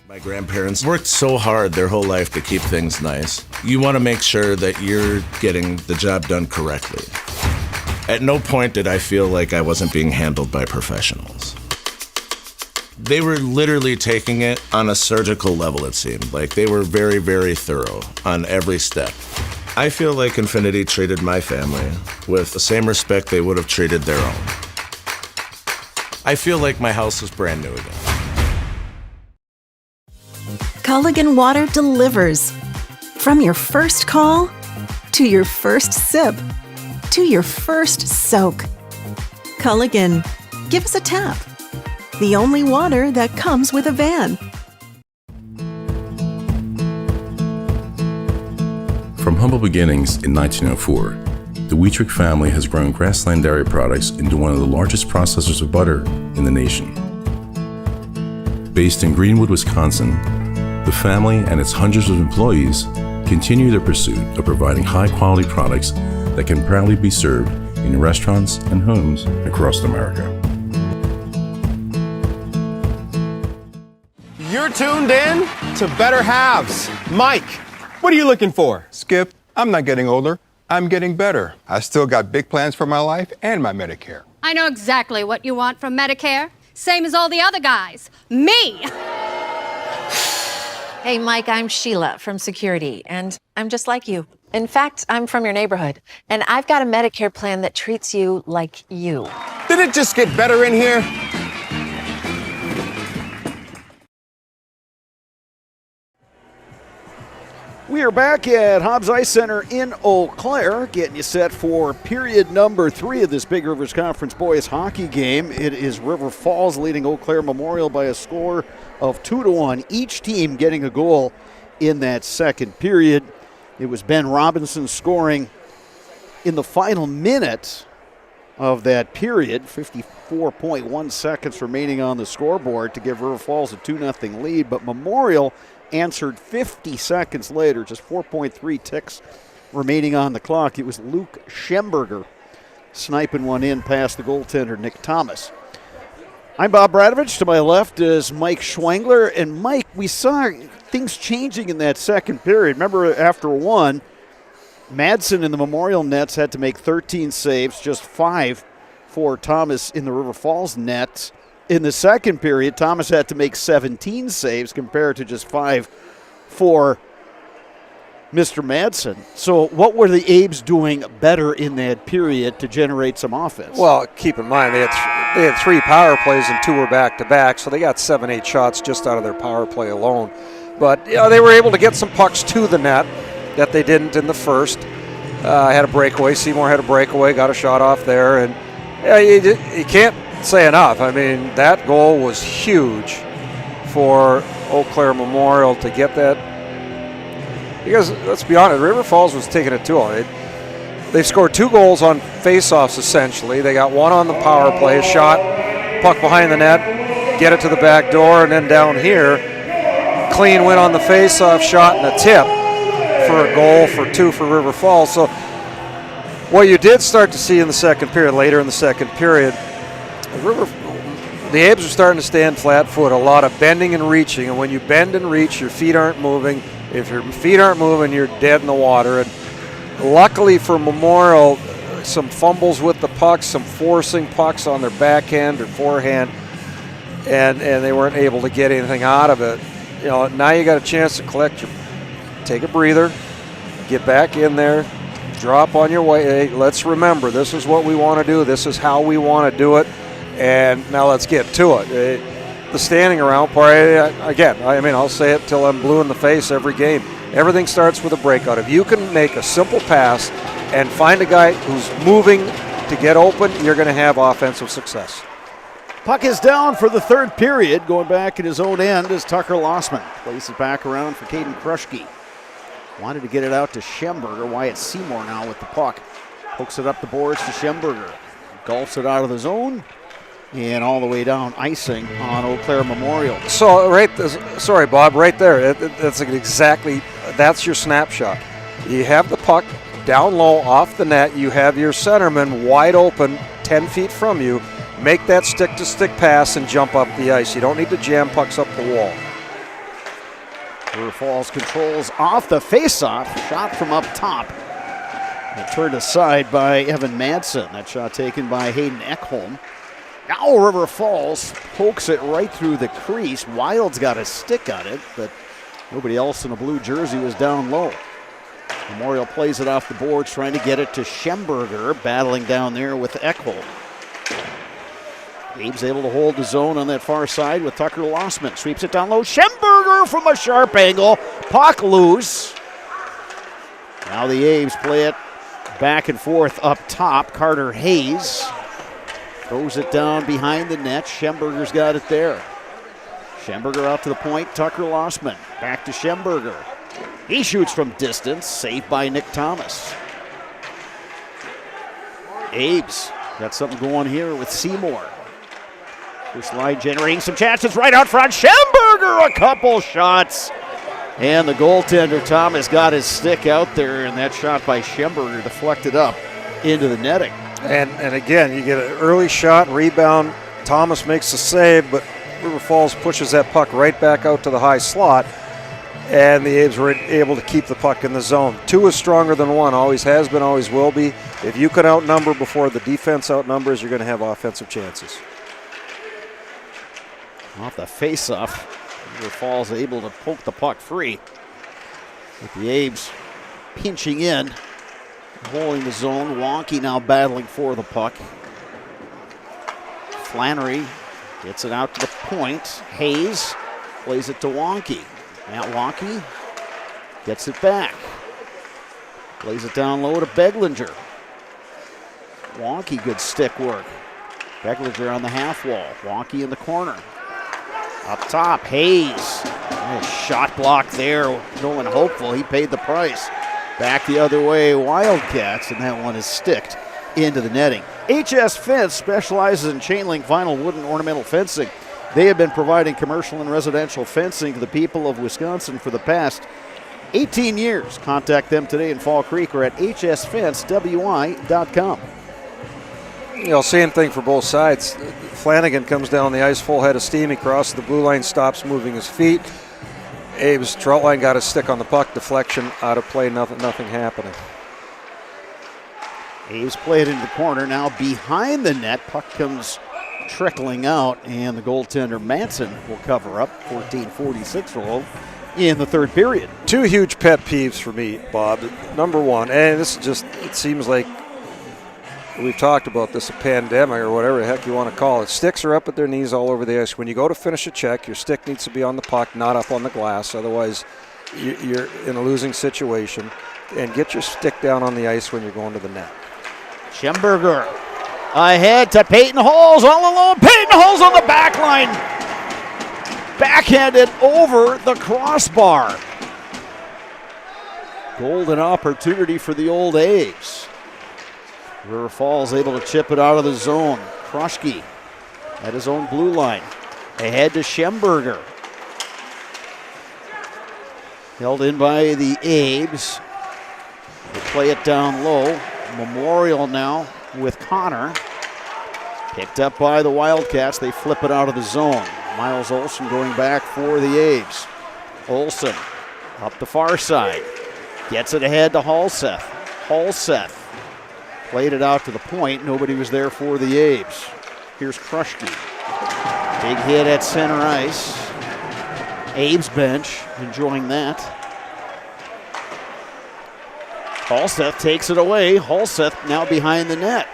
My grandparents worked so hard their whole life to keep things nice. You want to make sure that you're getting the job done correctly. At no point did I feel like I wasn't being handled by professionals. They were literally taking it on a surgical level, it seemed. Like they were very, very thorough on every step. I feel like Infinity treated my family with the same respect they would have treated their own. I feel like my house is brand new again. Culligan Water delivers. From your first call, to your first sip, to your first soak. Culligan, give us a tap. The only water that comes with a van. From humble beginnings in 1904, the Wheatrick family has grown Grassland Dairy Products into one of the largest processors of butter in the nation. Based in Greenwood, Wisconsin, the family and its hundreds of employees continue their pursuit of providing high-quality products that can proudly be served in restaurants and homes across America. You're tuned in to Better Halves. Mike, what are you looking for? Skip, I'm not getting older. I'm getting better. I still got big plans for my life and my Medicare. I know exactly what you want from Medicare. Same as all the other guys. Me! Hey, Mike, I'm Sheila from Security, and I'm just like you. In fact, I'm from your neighborhood, and I've got a Medicare plan that treats you like you. Did it just get better in here? We are back at Hobbs Ice Center in Eau Claire, getting you set for period number 3 of this Big Rivers Conference boys hockey game. It is River Falls leading Eau Claire Memorial by a score of 2-1. Each team getting a goal in that second period. It was Ben Robinson scoring in the final minute of that period, 54.1 seconds remaining on the scoreboard to give River Falls a 2-0 lead, but Memorial answered 50 seconds later, just 4.3 ticks remaining on the clock. It was Luke Schemberger sniping one in past the goaltender, Nick Thomas. I'm Bob Bradovich. To my left is Mike Schwengler. And Mike, we saw things changing in that second period. Remember, after one, Madsen in the Memorial nets had to make 13 saves, just 5 for Thomas in the River Falls nets. In the second period, Thomas had to make 17 saves compared to just 5 for Mr. Madsen. So what were the Abes doing better in that period to generate some offense? Well, keep in mind, they had 3 power plays and 2 were back-to-back, so they got 7-8 shots just out of their power play alone. But they were able to get some pucks to the net that they didn't in the first. Had a breakaway. Seymour had a breakaway, got a shot off there. And you can't say enough. I mean, that goal was huge for Eau Claire Memorial to get that. Because, let's be honest, River Falls was taking it to them. They've scored 2 goals on face-offs, essentially. They got 1 on the power play, a shot, puck behind the net, get it to the back door, and then down here, clean win on the face-off shot and a tip for a goal for 2 for River Falls. So what you did start to see in the second period, later in the second period, the Abes are starting to stand flat-foot, a lot of bending and reaching, and when you bend and reach, your feet aren't moving. If your feet aren't moving, you're dead in the water. And luckily for Memorial, some fumbles with the pucks, some forcing pucks on their backhand or forehand, and they weren't able to get anything out of it. Now you got a chance to take a breather, get back in there, drop on your way. Hey, let's remember, this is what we want to do. This is how we want to do it. And now let's get to it. The standing around part, again, I'll say it till I'm blue in the face every game. Everything starts with a breakout. If you can make a simple pass and find a guy who's moving to get open, you're going to have offensive success. Puck is down for the third period. Going back at his own end is Tucker Lossman. Plays it back around for Caden Kruschke. Wanted to get it out to Schemberger. Wyatt Seymour now with the puck. Pokes it up the boards to Schemberger. Golfs it out of the zone. And all the way down, icing on Eau Claire Memorial. So, sorry, Bob, right there. That's your snapshot. You have the puck down low off the net. You have your centerman wide open 10 feet from you. Make that stick-to-stick pass and jump up the ice. You don't need to jam pucks up the wall. River Falls controls off the face-off. Shot from up top. And turned aside by Evan Madsen. That shot taken by Hayden Ekholm. Now River Falls pokes it right through the crease. Wild's got a stick on it, but nobody else in a blue jersey was down low. Memorial plays it off the boards, trying to get it to Schemberger, battling down there with Ekholm. Abe's able to hold the zone on that far side with Tucker Lossman. Sweeps it down low. Schemberger from a sharp angle. Puck loose. Now the Abes play it back and forth up top. Carter Hayes throws it down behind the net. Schemberger's got it there. Schemberger out to the point. Tucker Lossman. Back to Schemberger. He shoots from distance. Saved by Nick Thomas. Abes got something going here with Seymour. First line generating some chances right out front. Schemberger, a couple shots. And the goaltender, Thomas, got his stick out there, and that shot by Schemberger deflected up into the netting. And again, you get an early shot, rebound. Thomas makes the save, but River Falls pushes that puck right back out to the high slot, and the Abes were able to keep the puck in the zone. 2 is stronger than 1, always has been, always will be. If you can outnumber before the defense outnumbers, you're going to have offensive chances. Off the face-off, River Falls able to poke the puck free. With the Abes pinching in, holding the zone. Wonky now battling for the puck. Flannery gets it out to the point. Hayes plays it to Wonky. Matt Wonky gets it back. Plays it down low to Beglinger. Wonky, good stick work. Beglinger on the half wall. Wonky in the corner. Up top, Hayes. Nice shot block there. Going hopeful. He paid the price. Back the other way, Wildcats, and that one is sticked into the netting. HS Fence specializes in chain link, vinyl, wood, and ornamental fencing. They have been providing commercial and residential fencing to the people of Wisconsin for the past 18 years. Contact them today in Fall Creek or at hsfencewi.com. Same thing for both sides. Flanagan comes down the ice, full head of steam. He crosses the blue line, stops moving his feet. Abe's Troutline got a stick on the puck, deflection, out of play, nothing happening. Abe's played into the corner, now behind the net. Puck comes trickling out, and the goaltender Manson will cover up. 14:46 roll in the third period. Two huge pet peeves for me, Bob. Number one, and this is just, it seems like we've talked about this, a pandemic or whatever the heck you want to call it. Sticks are up at their knees all over the ice. When you go to finish a check, your stick needs to be on the puck, not up on the glass. Otherwise, you're in a losing situation. And get your stick down on the ice when you're going to the net. Schemberger ahead to Peyton Halls all alone. Peyton Halls on the back line. Backhanded over the crossbar. Golden opportunity for the Old A's. River Falls able to chip it out of the zone. Kruschke at his own blue line. Ahead to Schemberger. Held in by the Abes. They play it down low. Memorial now with Connor. Picked up by the Wildcats. They flip it out of the zone. Miles Olsen going back for the Abes. Olsen up the far side. Gets it ahead to Halseth. Halseth played it out to the point. Nobody was there for the Abes. Here's Kruschke. Big hit at center ice. Abes bench enjoying that. Halseth takes it away. Halseth now behind the net.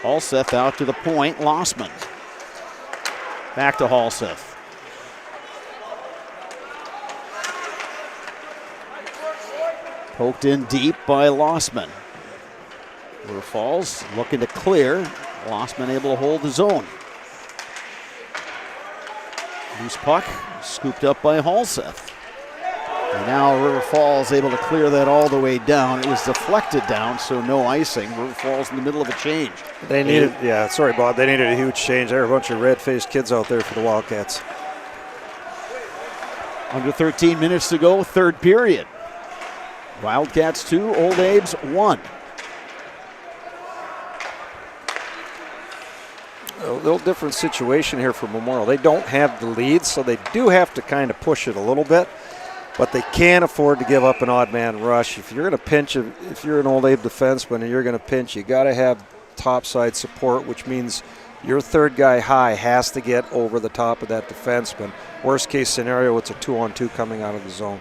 Halseth out to the point. Lossman. Back to Halseth. Poked in deep by Lossman. River Falls looking to clear. Lossman able to hold the zone. Loose puck scooped up by Halseth. And now River Falls able to clear that all the way down. It was deflected down, so no icing. River Falls in the middle of a change. They needed, sorry, Bob. They needed a huge change. There were a bunch of red-faced kids out there for the Wildcats. Under 13 minutes to go, third period. Wildcats 2, Old Abes 1. A little different situation here for Memorial. They don't have the lead, so they do have to kind of push it a little bit. But they can't afford to give up an odd man rush. If you're going to pinch, if you're an Old Abe defenseman and you're going to pinch, you got to have topside support, which means your third guy high has to get over the top of that defenseman. Worst case scenario, it's a 2-on-2 coming out of the zone.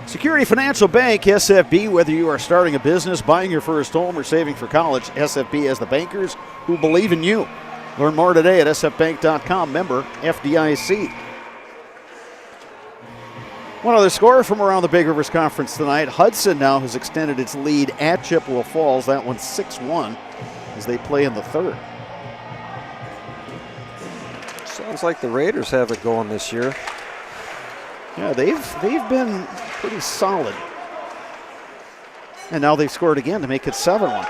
Security Financial Bank, SFB, whether you are starting a business, buying your first home, or saving for college, SFB has the bankers who believe in you. Learn more today at sfbank.com, member FDIC. One other score from around the Big Rivers Conference tonight. Hudson now has extended its lead at Chippewa Falls. That one's 6-1 as they play in the third. Sounds like the Raiders have it going this year. Yeah, they've been pretty solid. And now they've scored again to make it 7-1.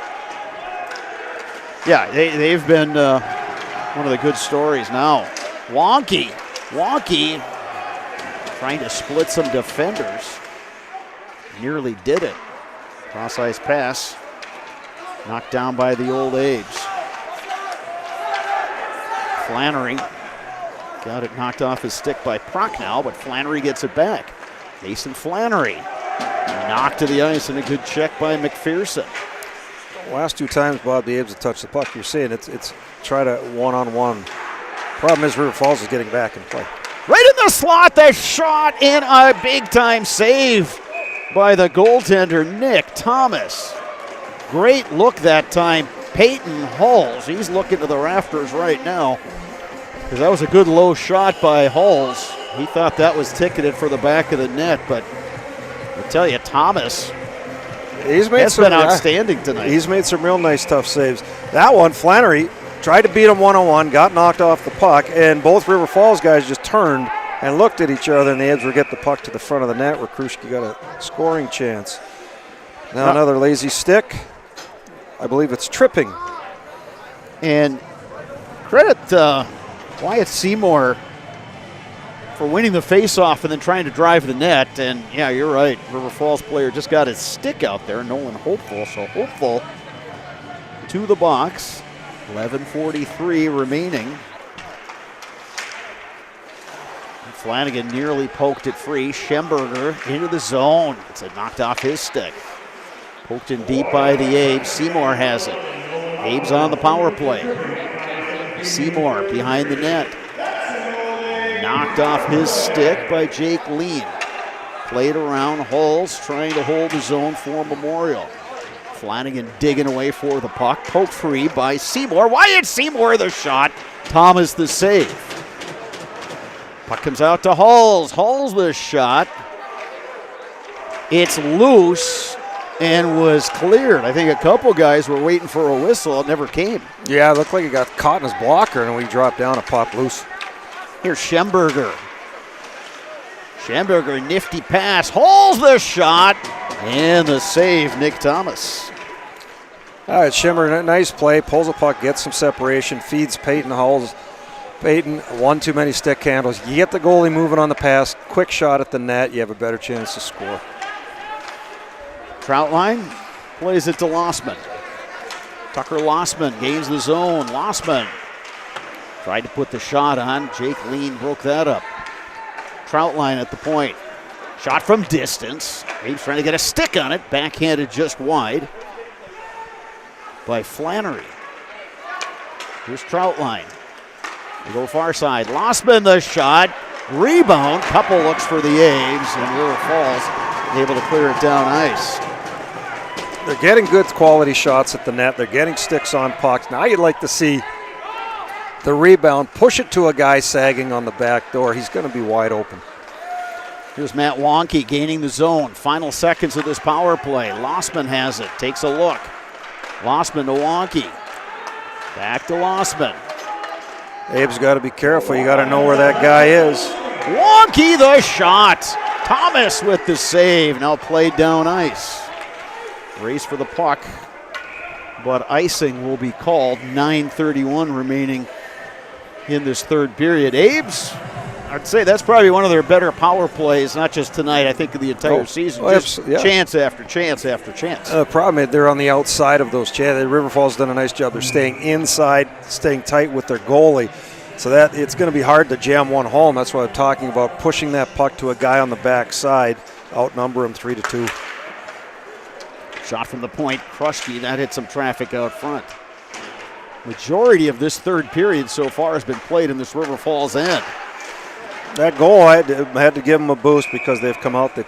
Yeah, they've been one of the good stories now. Wonky trying to split some defenders. Nearly did it. Cross-ice pass. Knocked down by the Old Abes. Flannery got it knocked off his stick by Prochnow, but Flannery gets it back. Mason Flannery knocked to the ice and a good check by McPherson. Last two times, Bob, the Abes have touched the puck. You're saying it's try to one-on-one. Problem is River Falls is getting back in play. Right in the slot, the shot, and a big-time save by the goaltender, Nick Thomas. Great look that time. Peyton Halls, he's looking to the rafters right now, because that was a good low shot by Halls. He thought that was ticketed for the back of the net, but I tell you, Thomas has been outstanding tonight. He's made some real nice, tough saves. That one, Flannery tried to beat him one-on-one, got knocked off the puck, and both River Falls guys just turned and looked at each other, and the Abes were get the puck to the front of the net where Kruschke got a scoring chance. Now another lazy stick. I believe it's tripping. And credit Wyatt Seymour for winning the face-off and then trying to drive the net. And yeah, you're right. River Falls player just got his stick out there. Nolan Hopeful. So Hopeful to the box. 11:43 remaining. Flanagan nearly poked it free. Schemberger into the zone. It's knocked off his stick. Poked in deep by the Abes. Seymour has it. Abes on the power play. Seymour behind the net. Knocked off his stick by Jake Lean. Played around. Hulls trying to hold his own for Memorial. Flanagan digging away for the puck. Poke free by Seymour. Wyatt Seymour the shot. Thomas the save. Puck comes out to Hulls. Hulls the shot. It's loose and was cleared. I think a couple guys were waiting for a whistle. It never came. Yeah, it looked like he got caught in his blocker, and when he dropped down, it popped loose. Here's Schemberger. Schemberger, nifty pass. Hulls the shot. And the save, Nick Thomas. All right, Schemberger, nice play. Pulls the puck, gets some separation, feeds Peyton Hulls. Peyton, one too many stick handles. You get the goalie moving on the pass, quick shot at the net, you have a better chance to score. Troutline plays it to Lossman. Tucker Lossman gains the zone. Lossman tried to put the shot on. Jake Lean broke that up. Troutline at the point. Shot from distance. He's trying to get a stick on it. Backhanded just wide by Flannery. Here's Troutline. They go far side. Lossman the shot. Rebound. Couple looks for the A's, and River Falls able to clear it down ice. They're getting good quality shots at the net. They're getting sticks on pucks. Now you'd like to see the rebound, push it to a guy sagging on the back door. He's going to be wide open. Here's Matt Wonky gaining the zone. Final seconds of this power play. Lossman has it. Takes a look. Lossman to Wonky. Back to Lossman. Abe's got to be careful. You got to know where that guy is. Wonky the shot. Thomas with the save. Now played down ice. Race for the puck, but icing will be called. 9:31 remaining in this third period. Abe's, I'd say that's probably one of their better power plays, not just tonight, I think of the entire season. Just chance after chance after chance. The problem is they're on the outside of those chances. River Falls done a nice job. They're staying inside, staying tight with their goalie. So that it's going to be hard to jam one home. That's why I'm talking about pushing that puck to a guy on the backside, outnumber him 3-2. Shot from the point, Krushke, that hit some traffic out front. Majority of this third period so far has been played in this River Falls end. That goal, I had to give them a boost because they've come out, they're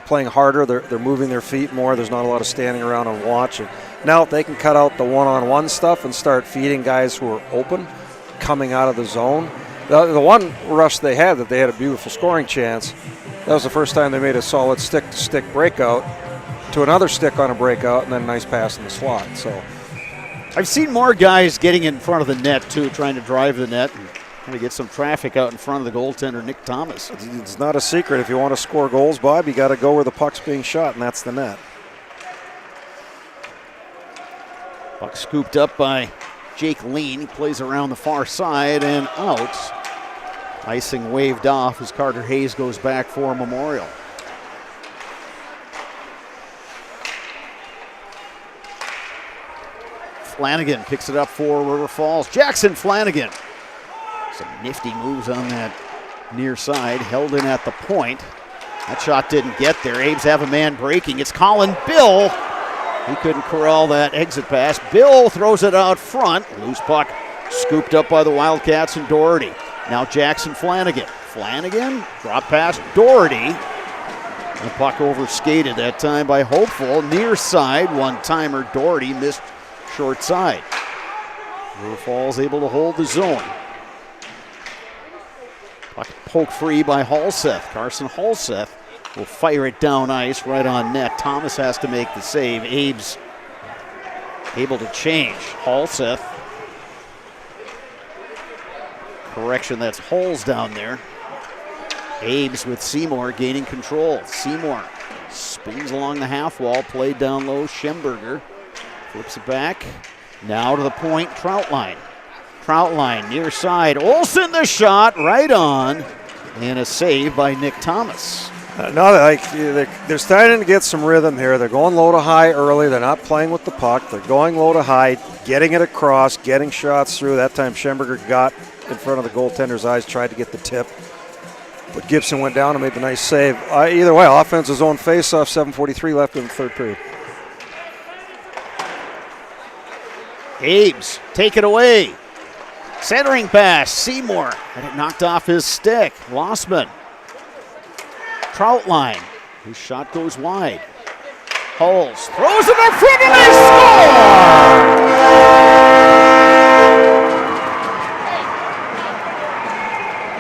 playing harder, they're moving their feet more, there's not a lot of standing around and watching. Now if they can cut out the one-on-one stuff and start feeding guys who are open, coming out of the zone. The one rush they had that they had a beautiful scoring chance, that was the first time they made a solid stick-to-stick breakout to another stick on a breakout, and then a nice pass in the slot. So I've seen more guys getting in front of the net, too, trying to drive the net and trying to get some traffic out in front of the goaltender, Nick Thomas. It's not a secret. If you want to score goals, Bob, you got to go where the puck's being shot, and that's the net. Puck scooped up by Jake Lean. He plays around the far side and out. Icing waved off as Carter Hayes goes back for Memorial. Flanagan picks it up for River Falls. Jackson Flanagan. Some nifty moves on that near side. Held in at the point. That shot didn't get there. Abe's have a man breaking. It's Colin Bill. He couldn't corral that exit pass. Bill throws it out front. Loose puck scooped up by the Wildcats and Doherty. Now Jackson Flanagan. Flanagan, drop pass, Doherty. The puck overskated that time by Hopeful. Near side, one-timer. Doherty missed short side. River Falls able to hold the zone. Puck poke free by Halseth. Carson Halseth will fire it down ice right on net. Thomas has to make the save. Abe's able to change. Halseth. Correction, that's Hulls down there. Abe's with Seymour gaining control. Seymour spins along the half wall, played down low. Schemberger flips it back. Now to the point, Troutline. Troutline near side. Olsen the shot, right on. And a save by Nick Thomas. They're starting to get some rhythm here. They're going low to high early. They're not playing with the puck. They're going low to high, getting it across, getting shots through. That time Schemberger got in front of the goaltender's eyes, tried to get the tip. But Gibson went down and made the nice save. Either way, offense is on face-off, 7:43 left in the third period. Abe's take it away. Centering pass, Seymour. And it knocked off his stick. Lossman. Troutline. His shot goes wide. Hulls throws it up front and they score!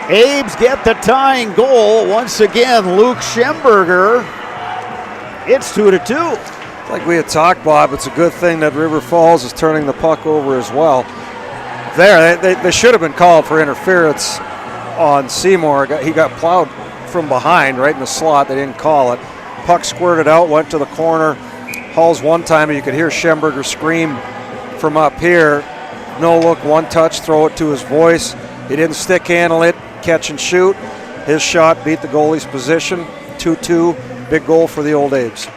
Abe's get the tying goal. Once again, Luke Schemberger. It's 2-2. Like we had talked, Bob, it's a good thing that River Falls is turning the puck over as well. There, they should have been called for interference on Seymour. He got plowed from behind, right in the slot. They didn't call it. Puck squirted out, went to the corner. Hulls one time, and you could hear Schemberger scream from up here. No look, one touch, throw it to his voice. He didn't stick handle it, catch and shoot. His shot beat the goalie's position. 2-2, big goal for the Old Abes.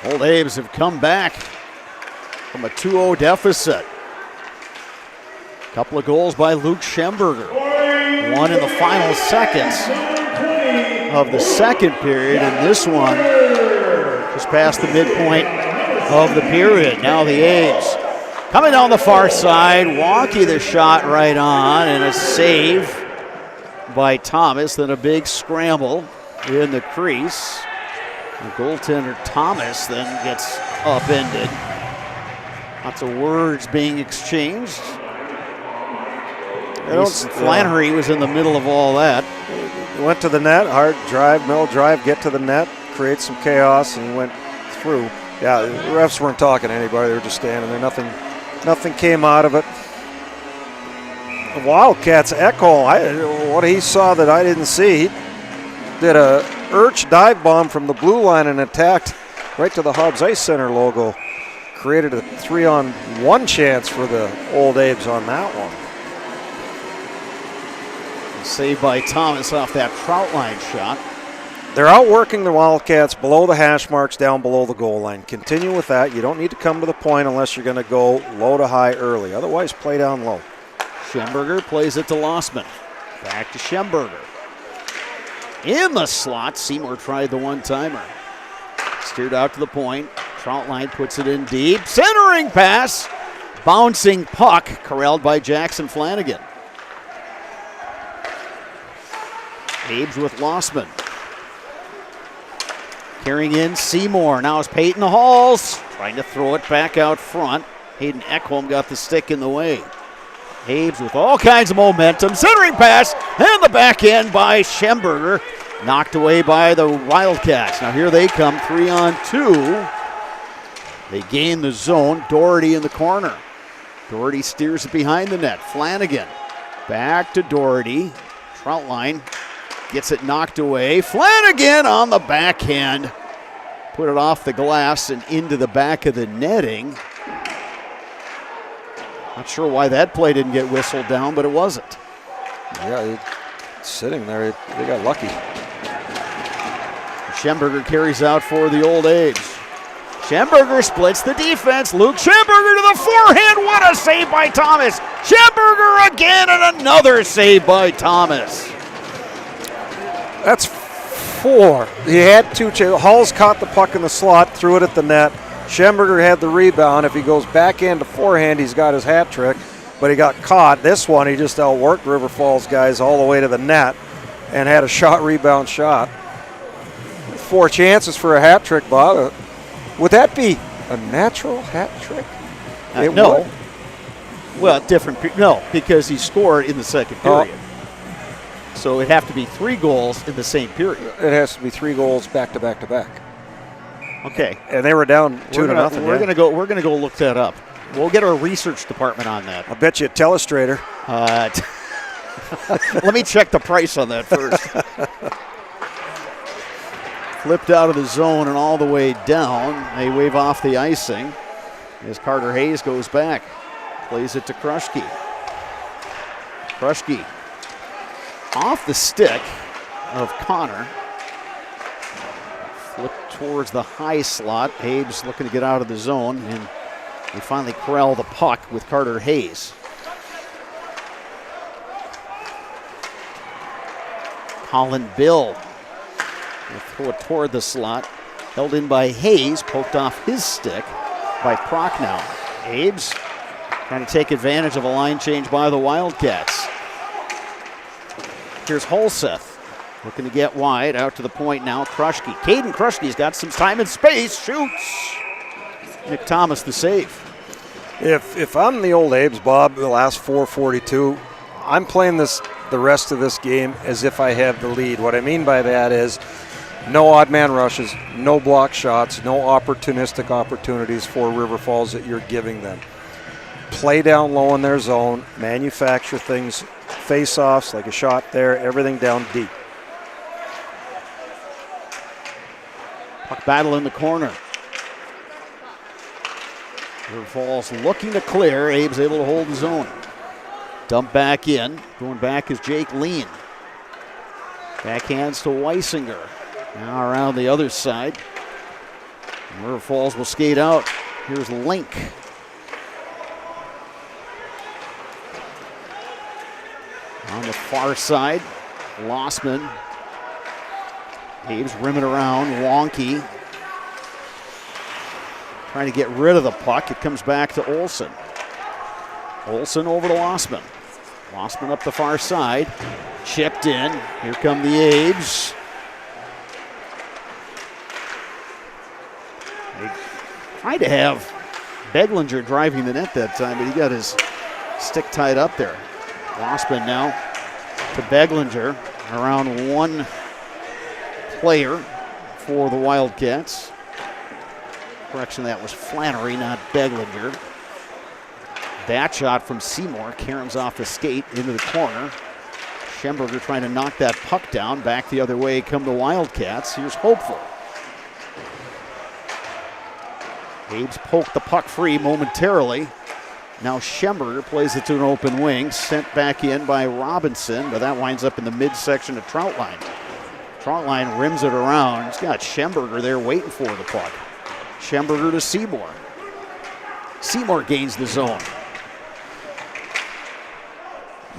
Old Abes have come back from a 2-0 deficit. Couple of goals by Luke Schemberger. One in the final seconds of the second period, and this one just past the midpoint of the period. Now the Abes coming down the far side. Wonky the shot right on, and a save by Thomas. Then a big scramble in the crease. The goaltender Thomas then gets upended. Lots of words being exchanged. Flannery was in the middle of all that. Went to the net, hard drive, middle drive, get to the net, create some chaos, and he went through. Yeah, the refs weren't talking to anybody. They were just standing there. Nothing came out of it. The Wildcats, Ekholm, what he saw that I didn't see, he did a Urch dive bomb from the blue line and attacked right to the Hobbs Ice Center logo. Created a 3-on-1 chance for the Old Abes on that one. Saved by Thomas off that Troutline shot. They're outworking the Wildcats below the hash marks, down below the goal line. Continue with that. You don't need to come to the point unless you're going to go low to high early. Otherwise, play down low. Schemberger plays it to Lossman. Back to Schemberger. In the slot, Seymour tried the one-timer. Steered out to the point. Troutline puts it in deep. Centering pass. Bouncing puck, corralled by Jackson Flanagan. Abes with Lossman. Carrying in Seymour. Now is Peyton Halls trying to throw it back out front. Hayden Ekholm got the stick in the way. Abes with all kinds of momentum. Centering pass and the back end by Schemberger. Knocked away by the Wildcats. Now here they come, 3-on-2. They gain the zone. Doherty in the corner. Doherty steers it behind the net. Flanagan back to Doherty. Troutline gets it knocked away. Flanagan on the backhand. Put it off the glass and into the back of the netting. Not sure why that play didn't get whistled down, but it wasn't. Yeah, sitting there, they got lucky. Schemberger carries out for the Old Abes. Schemberger splits the defense. Luke Schemberger to the forehand. What a save by Thomas. Schemberger again, and another save by Thomas. That's 4. He had 2. Halls caught the puck in the slot, threw it at the net. Schemberger had the rebound. If he goes backhand to forehand, he's got his hat trick, but he got caught. This one, he just outworked River Falls guys all the way to the net and had a rebound shot. 4 chances for a hat trick, Bob. Would that be a natural hat trick? No. Would. Well, different. No, because he scored in the second period. So it'd have to be 3 goals in the same period. It has to be 3 goals back to back to back. Okay. And they were down 2-0. We're gonna go look that up. We'll get our research department on that. I'll bet you a telestrator. Let me check the price on that first. Flipped out of the zone and all the way down. They wave off the icing as Carter Hayes goes back. Plays it to Kruschke. Kruschke off the stick of Connor. Flip towards the high slot. Hayes looking to get out of the zone, and they finally corral the puck with Carter Hayes. Colin Bill will throw it toward the slot. Held in by Hayes, poked off his stick by Prochnow. Hayes trying to take advantage of a line change by the Wildcats. Here's Holseth looking to get wide, out to the point now. Krushke. Caden Krushke's got some time and space, shoots. Nick Thomas the save. If I'm the old Abes, Bob, the last 4:42, I'm playing the rest of this game as if I have the lead. What I mean by that is no odd man rushes, no block shots, no opportunistic opportunities for River Falls that you're giving them. Play down low in their zone, manufacture things, face-offs like a shot there, everything down deep. Puck battle in the corner. River Falls looking to clear. Abe's able to hold his own. Dump back in. Going back is Jake Lean. Backhands to Weisinger. Now around the other side. River Falls will skate out. Here's Link. On the far side, Lossman. Abe's rimming around. Wonky. Trying to get rid of the puck. It comes back to Olsen. Olsen over to Lossman. Lossman up the far side. Chipped in. Here come the Abes. They tried to have Beglinger driving the net that time, but he got his stick tied up there. Lossman now to Beglinger. Around one player for the Wildcats. Correction, that was Flannery, not Beglinger. That shot from Seymour caroms off the skate into the corner. Schemberger trying to knock that puck down. Back the other way come the Wildcats. Here's Hopeful. Abes poked the puck free momentarily. Now Schemberger plays it to an open wing. Sent back in by Robinson, but that winds up in the midsection of Troutline. Troutline rims it around. He's got Schemberger there waiting for the puck. Schemberger to Seymour. Seymour gains the zone.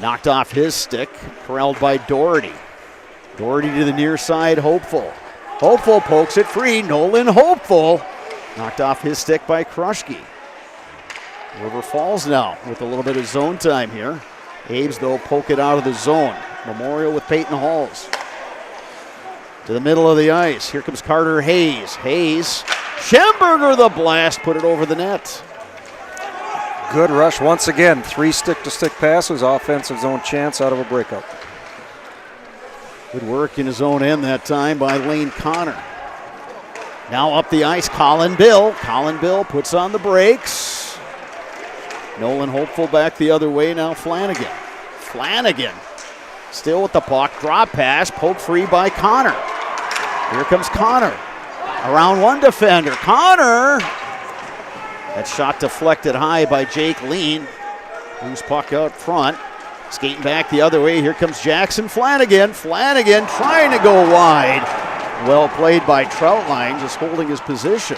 Knocked off his stick, corralled by Doherty. Doherty to the near side, Hopeful. Hopeful pokes it free, Nolan Hopeful. Knocked off his stick by Krushke. River Falls now with a little bit of zone time here. Abes, though, poke it out of the zone. Memorial with Peyton Halls. To the middle of the ice. Here comes Carter Hayes. Hayes. Schemberger the blast. Put it over the net. Good rush once again. 3 stick-to-stick passes. Offensive zone chance out of a breakup. Good work in his own end that time by Lane Connor. Now up the ice, Colin Bill. Colin Bill puts on the brakes. Nolan Hopeful back the other way. Now Flanagan. Flanagan still with the puck. Drop pass. Poke free by Connor. Here comes Connor. Around one defender. Connor. That shot deflected high by Jake Lean. Loose puck out front. Skating back the other way. Here comes Jackson Flanagan. Flanagan trying to go wide. Well played by Troutline, just holding his position.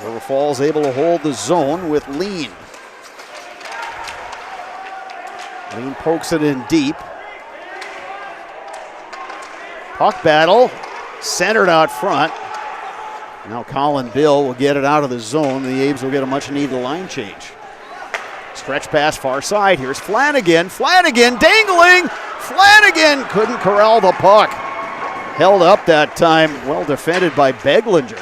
River Falls able to hold the zone with Lean. Lean pokes it in deep. Puck battle, centered out front. Now Colin Bill will get it out of the zone. The Abes will get a much needed line change. Stretch pass far side. Here's Flanagan. Flanagan dangling. Flanagan couldn't corral the puck. Held up that time. Well defended by Beglinger.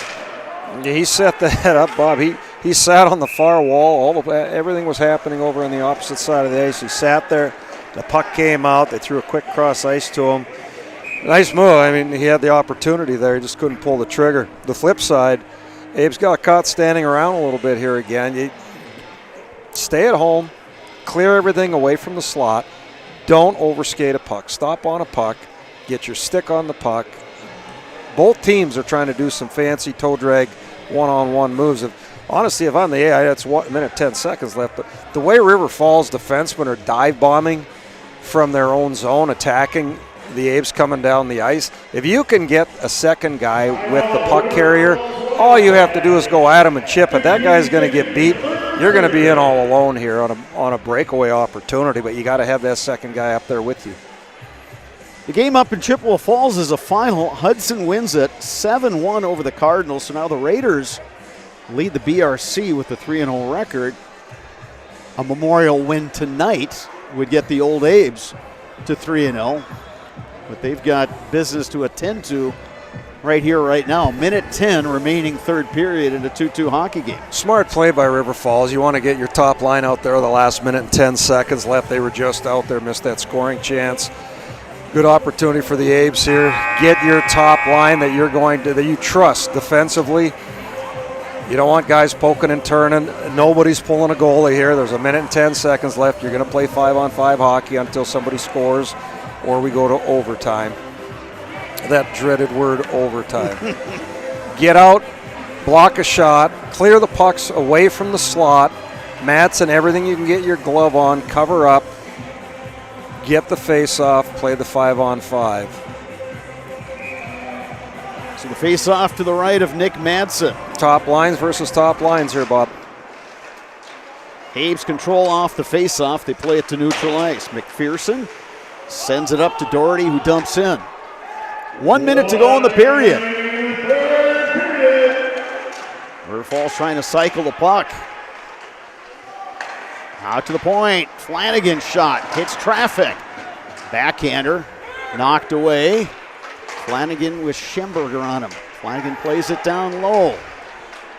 He set that up, Bob. He sat on the far wall. Everything was happening over on the opposite side of the ice. He sat there. The puck came out. They threw a quick cross ice to him. Nice move. I mean, he had the opportunity there. He just couldn't pull the trigger. The flip side, Abe's got caught standing around a little bit here again. You stay at home, clear everything away from the slot. Don't overskate a puck. Stop on a puck. Get your stick on the puck. Both teams are trying to do some fancy toe drag one-on-one moves. Honestly, if I'm the AI, that's 1 minute, 10 seconds left. But the way River Falls defensemen are dive bombing from their own zone, attacking the Abes coming down the ice, if you can get a second guy with the puck carrier, all you have to do is go at him and chip it. That guy's going to get beat. You're going to be in all alone here on a breakaway opportunity, but you got to have that second guy up there with you. The game up in Chippewa Falls is a final. Hudson wins it 7-1 over the Cardinals. So now the Raiders lead the BRC with the 3-0 record. A Memorial win tonight would get the Old Abe's to 3-0. But they've got business to attend to right here, right now. Minute 10 remaining third period in a 2-2 hockey game. Smart play by River Falls. You want to get your top line out there the last minute and 10 seconds left. They were just out there, missed that scoring chance. Good opportunity for the Abes here. Get your top line that you trust defensively. You don't want guys poking and turning. Nobody's pulling a goalie here. There's a minute and 10 seconds left. You're going to play 5-on-5 hockey until somebody scores or we go to overtime. That dreaded word, overtime. Get out, block a shot, clear the pucks away from the slot. Madsen, everything you can get your glove on, cover up, get the face-off, play the 5-on-5. So the face-off to the right of Nick Madsen. Top lines versus top lines here, Bob. Abe's control off the face-off. They play it to neutral ice. McPherson sends it up to Doherty, who dumps in. 1 minute to go in the period. River Falls trying to cycle the puck. Out to the point. Flanagan shot. Hits traffic. Backhander. Knocked away. Flanagan with Schemberger on him. Flanagan plays it down low.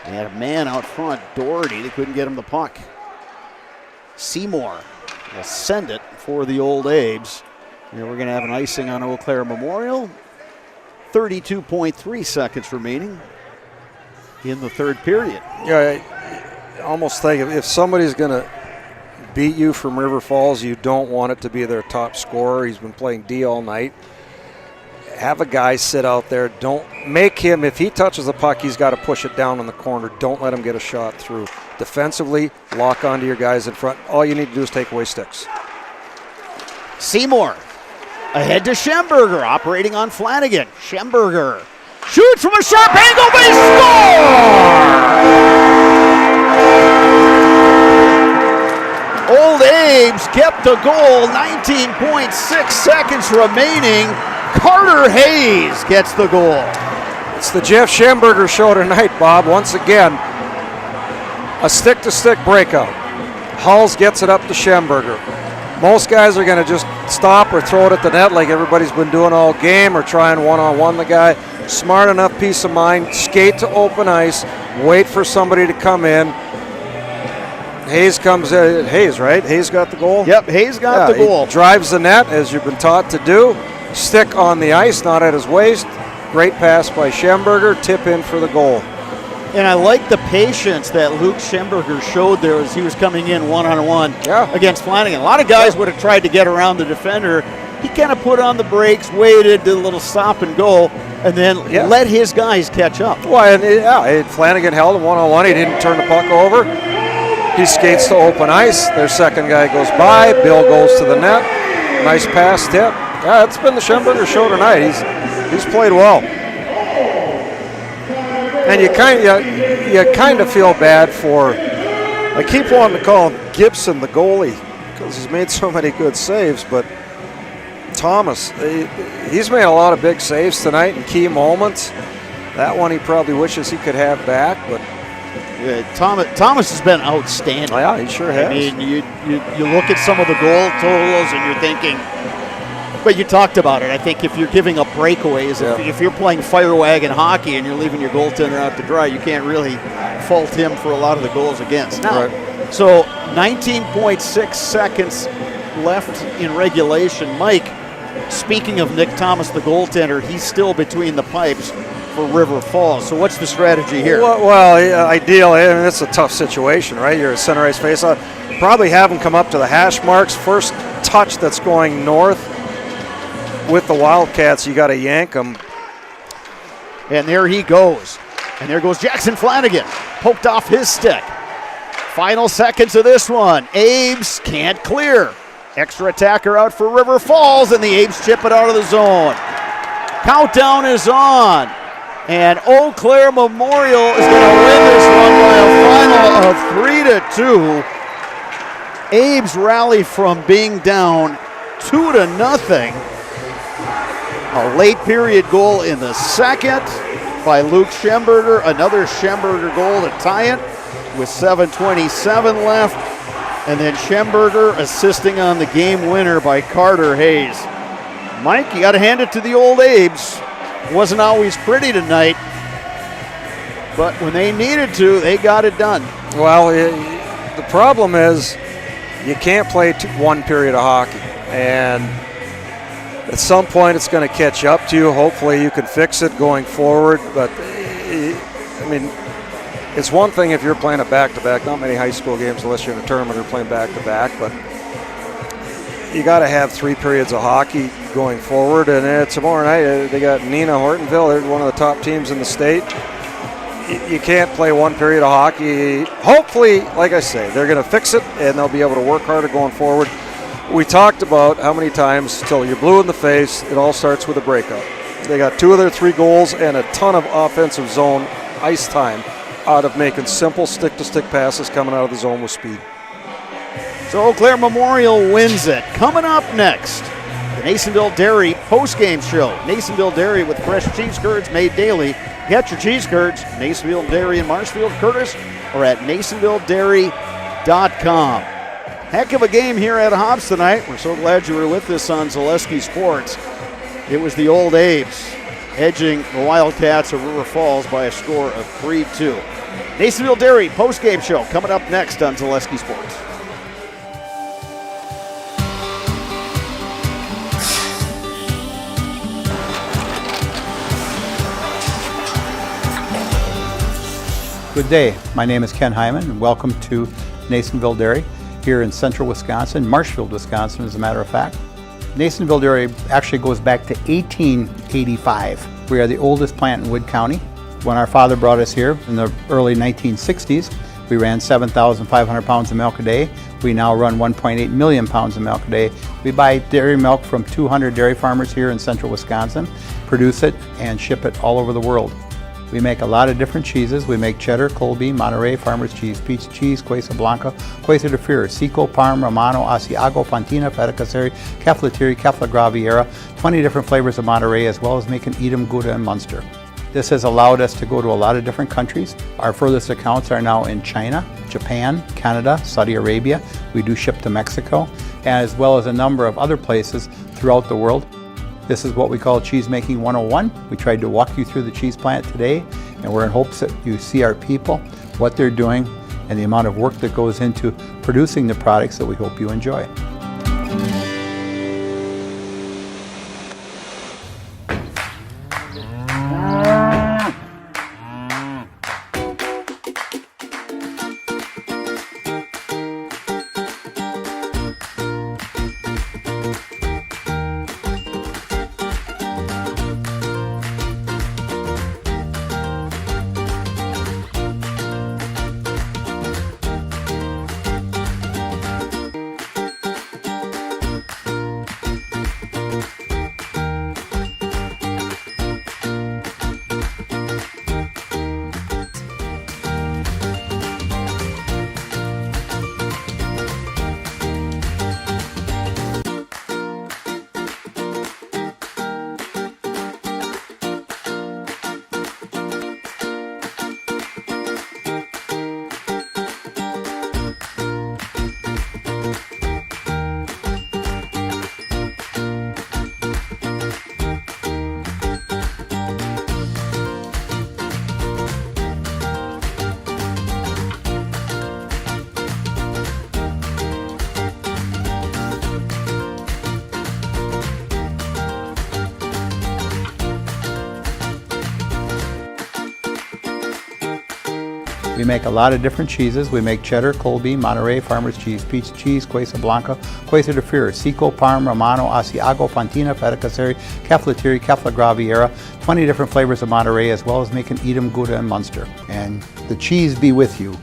They had a man out front, Doherty. They couldn't get him the puck. Seymour will send it for the Old Abes. And we're going to have an icing on Eau Claire Memorial. 32.3 seconds remaining in the third period. Yeah, I almost think if somebody's going to beat you from River Falls, you don't want it to be their top scorer. He's been playing D all night. Have a guy sit out there. Don't make him, if he touches the puck, he's got to push it down in the corner. Don't let him get a shot through. Defensively, lock onto your guys in front. All you need to do is take away sticks. Seymour ahead to Schemberger, operating on Flanagan. Schemberger shoots from a sharp angle, they score! Old Abe's kept the goal, 19.6 seconds remaining. Carter Hayes gets the goal. It's the Jeff Schemberger show tonight, Bob. Once again, a stick-to-stick breakout. Hulls gets it up to Schemberger. Most guys are going to just stop or throw it at the net like everybody's been doing all game, or try and one-on-one the guy. Smart enough, peace of mind, skate to open ice, wait for somebody to come in. Hayes comes in. Hayes, right? Hayes got the goal? Yep, Hayes got the goal. He drives the net, as you've been taught to do. Stick on the ice, not at his waist. Great pass by Schemberger, tip in for the goal. And I like the patience that Luke Schemberger showed there as he was coming in one-on-one against Flanagan. A lot of guys would have tried to get around the defender. He kind of put on the brakes, waited, did a little stop and go, and then let his guys catch up. Well, and Flanagan held him one-on-one. He didn't turn the puck over. He skates to open ice. Their second guy goes by. Bill goes to the net. Nice pass, tip. Yeah, it's been the Schemberger show tonight. He's played well. And you kind of feel bad for, I keep wanting to call him Gibson, the goalie, because he's made so many good saves, but Thomas, he's made a lot of big saves tonight in key moments. That one he probably wishes he could have back, but Thomas has been outstanding. Yeah, he sure has. I mean, you look at some of the goal totals and you're thinking, but you talked about it. I think if you're giving up breakaways, if you're playing fire wagon hockey and you're leaving your goaltender out to dry, you can't really fault him for a lot of the goals against. Now, so 19.6 seconds left in regulation. Mike, speaking of Nick Thomas, the goaltender, he's still between the pipes for River Falls. So what's the strategy here? Well, ideally, I mean, it's a tough situation, right? You're a center ice faceoff. Probably have him come up to the hash marks. First touch that's going north with the Wildcats, you got to yank him. And there he goes. And there goes Jackson Flanagan. Poked off his stick. Final seconds of this one. Abes can't clear. Extra attacker out for River Falls, and the Abes chip it out of the zone. Countdown is on. And Eau Claire Memorial is going to win this one by a final of 3-2. Abes rally from being down 2-0. A late period goal in the second. by Luke Schemberger. Another Schemberger goal to tie it with 7:27 left. And then Schemberger assisting on the game winner by Carter Hayes. Mike, you got to hand it to the old Abes. Wasn't always pretty tonight, but when they needed to, they got it done. Well, the problem is you can't play one period of hockey, and at some point it's going to catch up to you. Hopefully you can fix it going forward, but I mean, it's one thing if you're playing a back-to-back. Not many high school games, unless you're in a tournament, are playing back-to-back, but you got to have 3 periods of hockey going forward, and tomorrow night they got Nina Hortonville. They're one of the top teams in the state. You can't play 1 period of hockey. Hopefully, like I say, they're going to fix it, and they'll be able to work harder going forward. We talked about how many times till you're blue in the face, it all starts with a breakup. They got 2 of their 3 goals and a ton of offensive zone ice time out of making simple stick-to-stick passes coming out of the zone with speed. So Eau Claire Memorial wins it. Coming up next, the Nasonville Dairy postgame show. Nasonville Dairy with fresh cheese curds made daily. Get your cheese curds, Nasonville Dairy in Marshfield, Curtis, or at NasonvilleDairy.com. Heck of a game here at Hobbs tonight. We're so glad you were with us on Zaleski Sports. It was the old Abes edging the Wildcats of River Falls by a score of 3-2. Nasonville Dairy postgame show coming up next on Zaleski Sports. Good day. My name is Ken Hyman, and welcome to Nasonville Dairy here in central Wisconsin, Marshfield, Wisconsin, as a matter of fact. Nasonville Dairy actually goes back to 1885. We are the oldest plant in Wood County. When our father brought us here in the early 1960s, we ran 7,500 pounds of milk a day. We now run 1.8 million pounds of milk a day. We buy dairy milk from 200 dairy farmers here in central Wisconsin, produce it, and ship it all over the world. We make a lot of different cheeses. We make cheddar, Colby, Monterey, Farmer's Cheese, Peach Cheese, Quesa Blanca, Quesa de Freer, Seco, Parm, Romano, Asiago, Fontina, Feta Caseri, Caflatiri, Cafla Graviera, 20 different flavors of Monterey, as well as making Edam, Gouda, and Munster. This has allowed us to go to a lot of different countries. Our furthest accounts are now in China, Japan, Canada, Saudi Arabia. We do ship to Mexico, as well as a number of other places throughout the world. This is what we call Cheese Making 101. We tried to walk you through the cheese plant today, and we're in hopes that you see our people, what they're doing, and the amount of work that goes into producing the products that we hope you enjoy. We make a lot of different cheeses. We make cheddar, Colby, Monterey, Farmer's Cheese, Peach Cheese, Quesa Blanca, Quesa de Freer, Seco, Parm, Romano, Asiago, Fontina, Feta Caseri, Caflatiri, Cafla Graviera, 20 different flavors of Monterey, as well as making Edam, Gouda, and Munster. And the cheese be with you.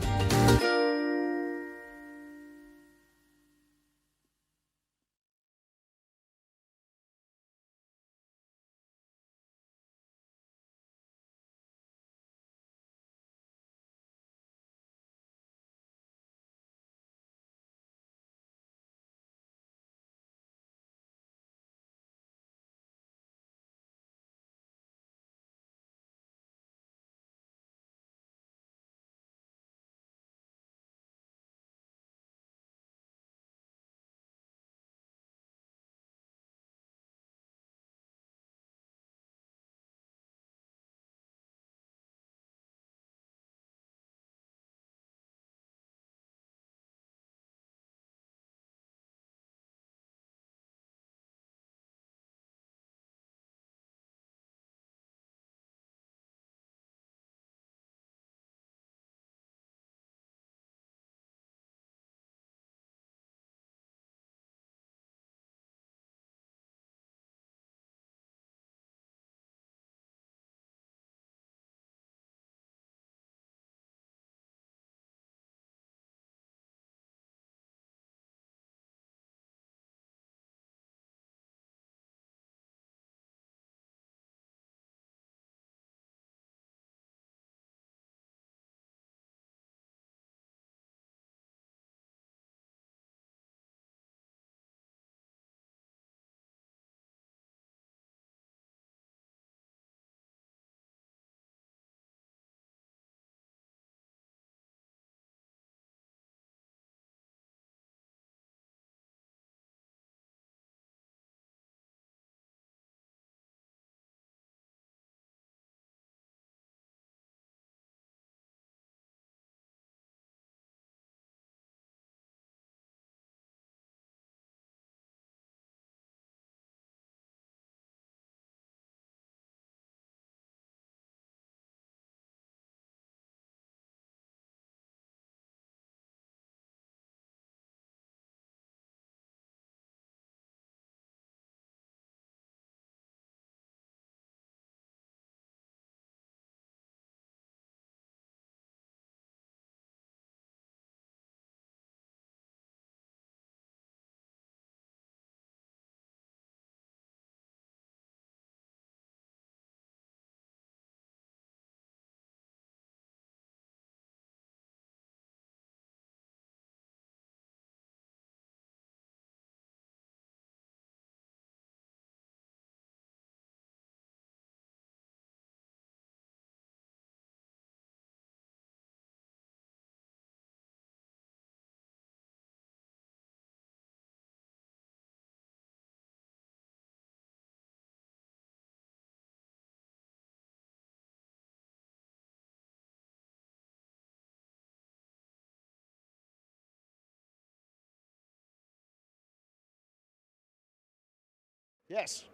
Yes.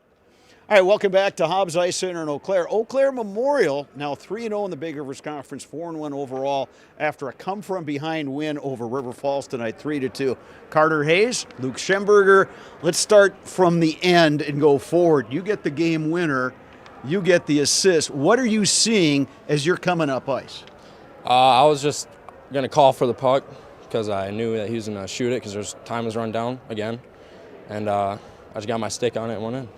All right, welcome back to Hobbs Ice Center in Eau Claire. Eau Claire Memorial now 3-0 in the Big Rivers Conference, 4-1 overall after a come-from-behind win over River Falls tonight, 3-2. Carter Hayes, Luke Schemberger. Let's start from the end and go forward. You get the game winner. You get the assist. What are you seeing as you're coming up ice? I was just going to call for the puck because I knew that he was going to shoot it because time was run down again. And I just got my stick on it and went in.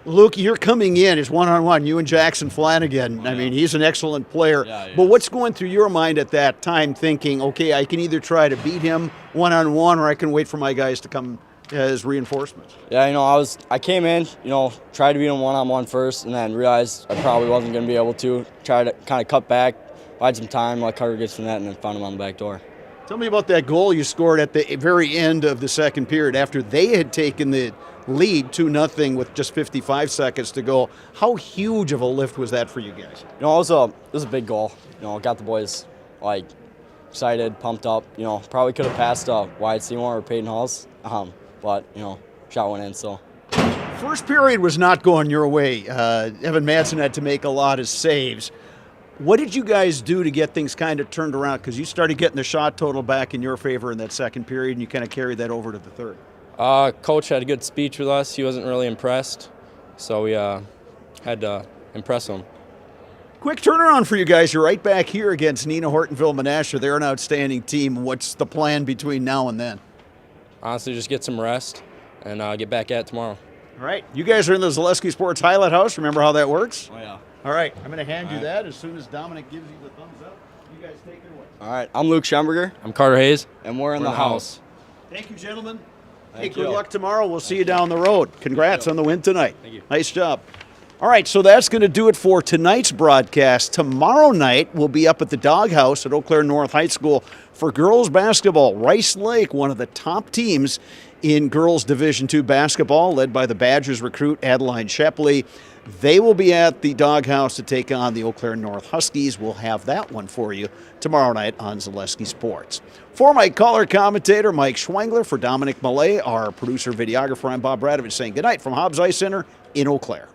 Luke, you're coming in as one-on-one, you and Jackson Flanagan. I mean, he's an excellent player. But what's going through your mind at that time thinking, okay, I can either try to beat him one-on-one or I can wait for my guys to come as reinforcements? Yeah, I came in, tried to beat him one-on-one first and then realized I probably wasn't going to be able to. Try to kind of cut back, bide some time, let Carter get some net, and then found him on the back door. Tell me about that goal you scored at the very end of the second period after they had taken the lead 2-0 with just 55 seconds to go. How huge of a lift was that for you guys? It was a big goal. Got the boys excited, pumped up. Probably could have passed Wyatt Seymour or Peyton Halls, but shot went in. So first period was not going your way. Evan Madsen had to make a lot of saves. What did you guys do to get things kind of turned around? Because you started getting the shot total back in your favor in that second period, and you kind of carried that over to the third. Coach had a good speech with us. He wasn't really impressed, so we had to impress him. Quick turnaround for you guys. You're right back here against Nina Hortonville Menasha. They're an outstanding team. What's the plan between now and then? Honestly, just get some rest and get back at it tomorrow. All right. You guys are in the Zaleski Sports Highlight House. Remember how that works? Oh, yeah. All right. I'm going to hand you that as soon as Dominic gives you the thumbs up. You guys take it away. All right. I'm Luke Schemberger. I'm Carter Hayes. And we're in the house. Thank you, gentlemen. Thank good you. luck tomorrow. We'll see you down the road. Congrats on the win tonight. Thank you. Nice job. All right, so that's going to do it for tonight's broadcast. Tomorrow night, we'll be up at the Doghouse at Eau Claire North High School for girls basketball. Rice Lake, one of the top teams in girls Division II basketball, led by the Badgers recruit Adeline Shepley. They will be at the Doghouse to take on the Eau Claire North Huskies. We'll have that one for you tomorrow night on Zaleski Sports. For my color commentator, Mike Schwengler, for Dominic Millay, our producer, videographer, I'm Bob Bradovich saying goodnight from Hobbs Ice Center in Eau Claire.